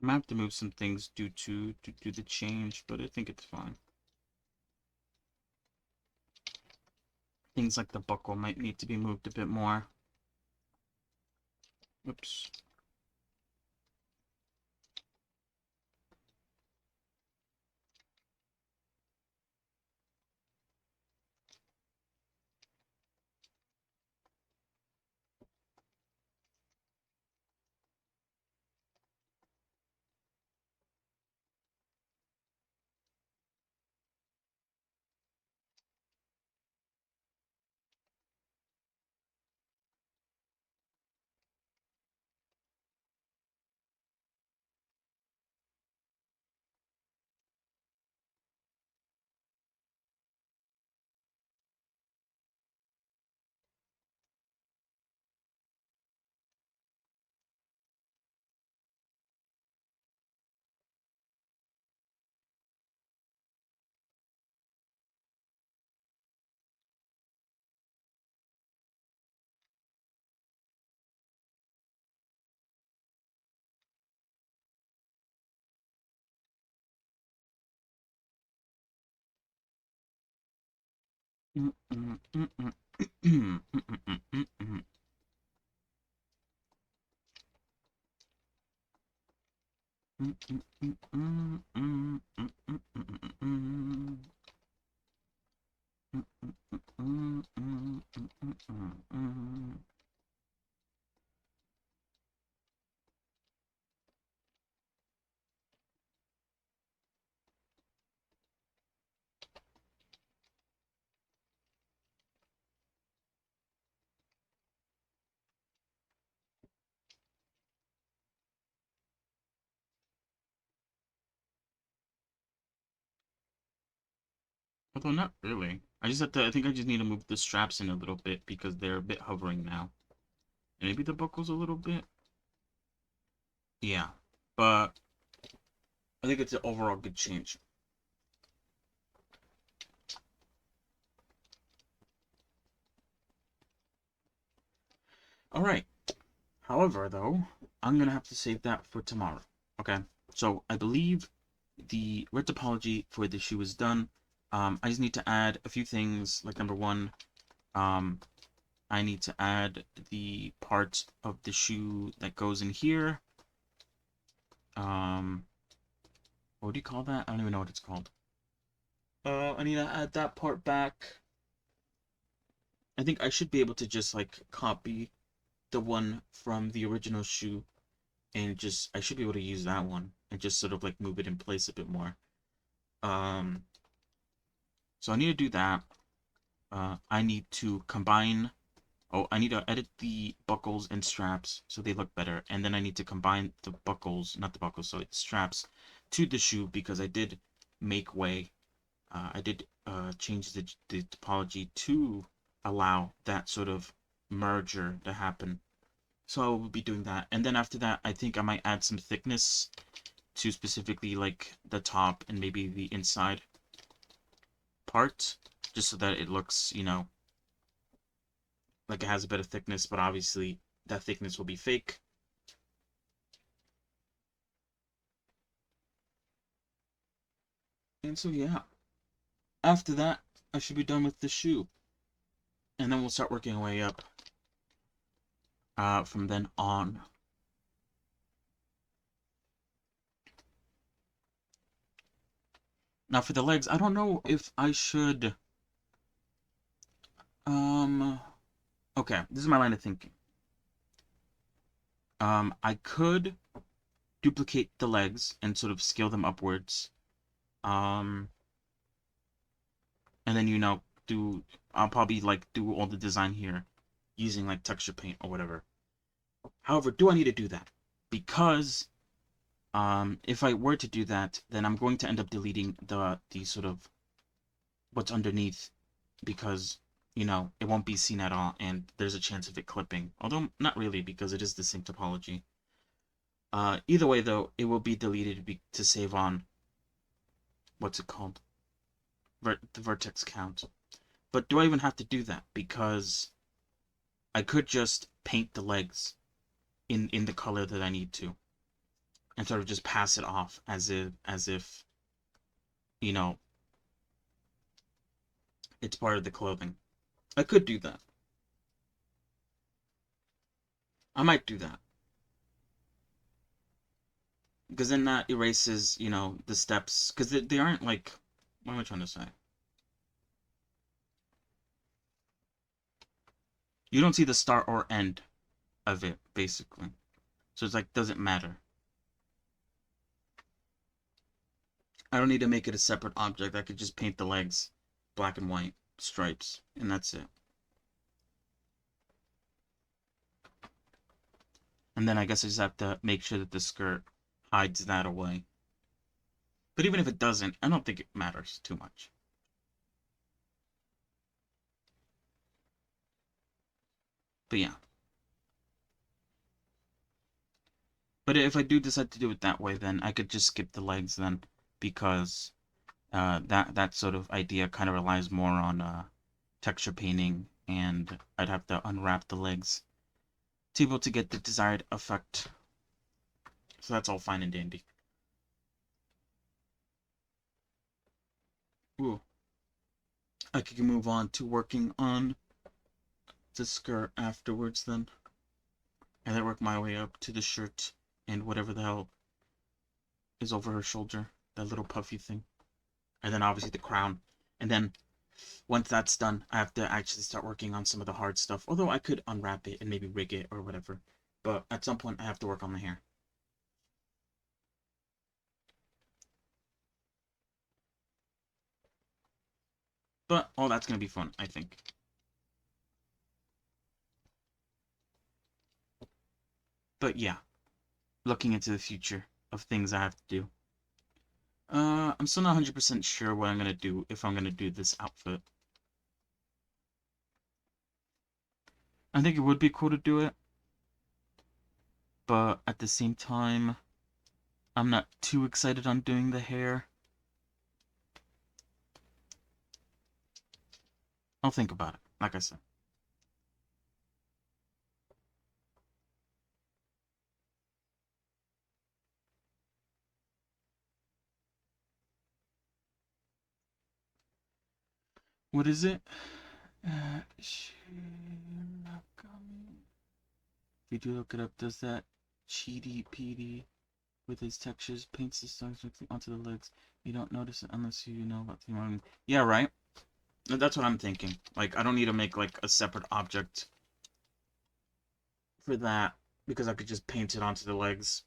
I might have to move some things due to the change, but I think it's fine. Things like the buckle might need to be moved a bit more. Oops. Although not really. I think I just need to move the straps in a little bit because they're a bit hovering now. And maybe the buckle's a little bit. Yeah. But I think it's an overall good change. Alright. However, though, I'm gonna have to save that for tomorrow. Okay? So I believe the red topology for the shoe is done. I just need to add a few things, like number one, um, I need to add the part of the shoe that goes in here. Um, what do you call that? I don't even know what it's called. I need to add that part back. I think I should be able to just like copy the one from the original shoe and just I should be able to use that one and just sort of like move it in place a bit more. Um, so I need to do that. I need to combine. Oh, I need to edit the buckles and straps so they look better, and then I need to combine the buckles, not the buckles, so it's straps, to the shoe because I did make way I did change the topology to allow that sort of merger to happen. So I will be doing that. And then after that, I think I might add some thickness to specifically like the top and maybe the inside part, just so that it looks, like it has a bit of thickness, but obviously that thickness will be fake. And so yeah, after that, I should be done with the shoe. And then we'll start working our way up from then on. Now for the legs, I don't know if I should... Okay, this is my line of thinking. I could duplicate the legs and sort of scale them upwards. Um, and then, I'll probably, like, do all the design here using, like, texture paint or whatever. However, do I need to do that? Because, if I were to do that, then I'm going to end up deleting the sort of what's underneath because, it won't be seen at all, and there's a chance of it clipping. Although, not really, because it is the same topology. Either way, though, it will be deleted to save on, what's it called? The vertex count. But do I even have to do that? Because I could just paint the legs in the color that I need to, and sort of just pass it off as if you know it's part of the clothing. I could do that. I might do that because then that erases the steps because they aren't like, what am I trying to say? You don't see the start or end of it basically, so it's like doesn't matter. I don't need to make it a separate object. I could just paint the legs black and white stripes, and that's it. And then I guess I just have to make sure that the skirt hides that away. But even if it doesn't, I don't think it matters too much. But yeah. But if I do decide to do it that way, then I could just skip the legs then, because that sort of idea kind of relies more on texture painting, and I'd have to unwrap the legs to be able to get the desired effect. So that's all fine and dandy. Ooh. I could move on to working on the skirt afterwards then. And then work my way up to the shirt and whatever the hell is over her shoulder. That little puffy thing. And then obviously the crown. And then once that's done, I have to actually start working on some of the hard stuff. Although I could unwrap it and maybe rig it or whatever. But at some point I have to work on the hair. But all that's going to be fun, I think. But yeah, looking into the future of things I have to do. I'm still not 100% sure what I'm going to do if I'm going to do this outfit. I think it would be cool to do it. But at the same time, I'm not too excited on doing the hair. I'll think about it, like I said. What is it? If you do look it up, does that cheaty peaty with his textures paints the stars onto the legs? You don't notice it unless you know about the morning. Yeah, right? That's what I'm thinking. Like, I don't need to make, like, a separate object for that, because I could just paint it onto the legs.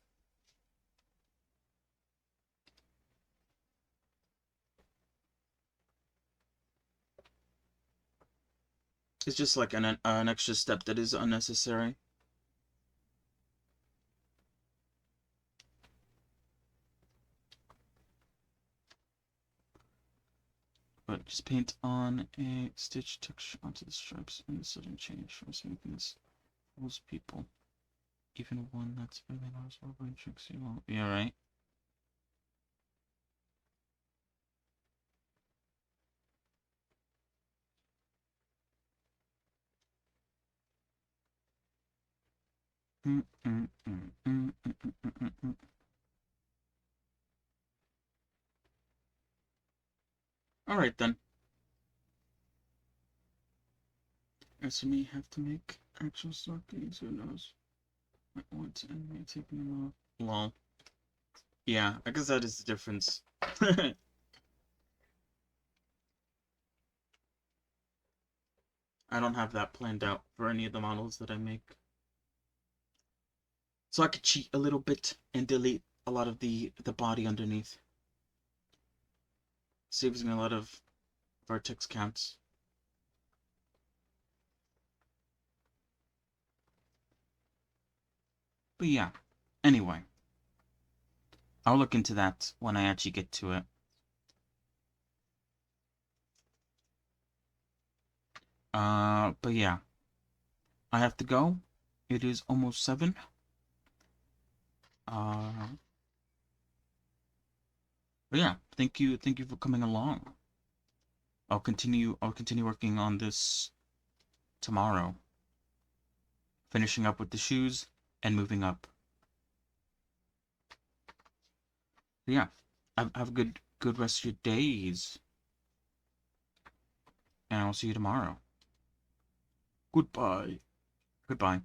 It's just like an extra step that is unnecessary. But just paint on a stitch texture onto the stripes and the sudden change from smoothness fools people. Even one that's really knows what brain tricks you won't. Yeah, right. All right then. As me have to make actual stockings. Who knows? Might want to end me taking them off. Lol. Yeah, I guess that is the difference. I don't have that planned out for any of the models that I make. So I could cheat a little bit and delete a lot of the body underneath. Saves me a lot of vertex counts. But yeah, anyway, I'll look into that when I actually get to it. But yeah, I have to go. It is almost 7. Uh, but yeah, thank you for coming along. I'll continue working on this tomorrow, finishing up with the shoes and moving up. But yeah, have a good rest of your days, and I'll see you tomorrow. Goodbye. Goodbye.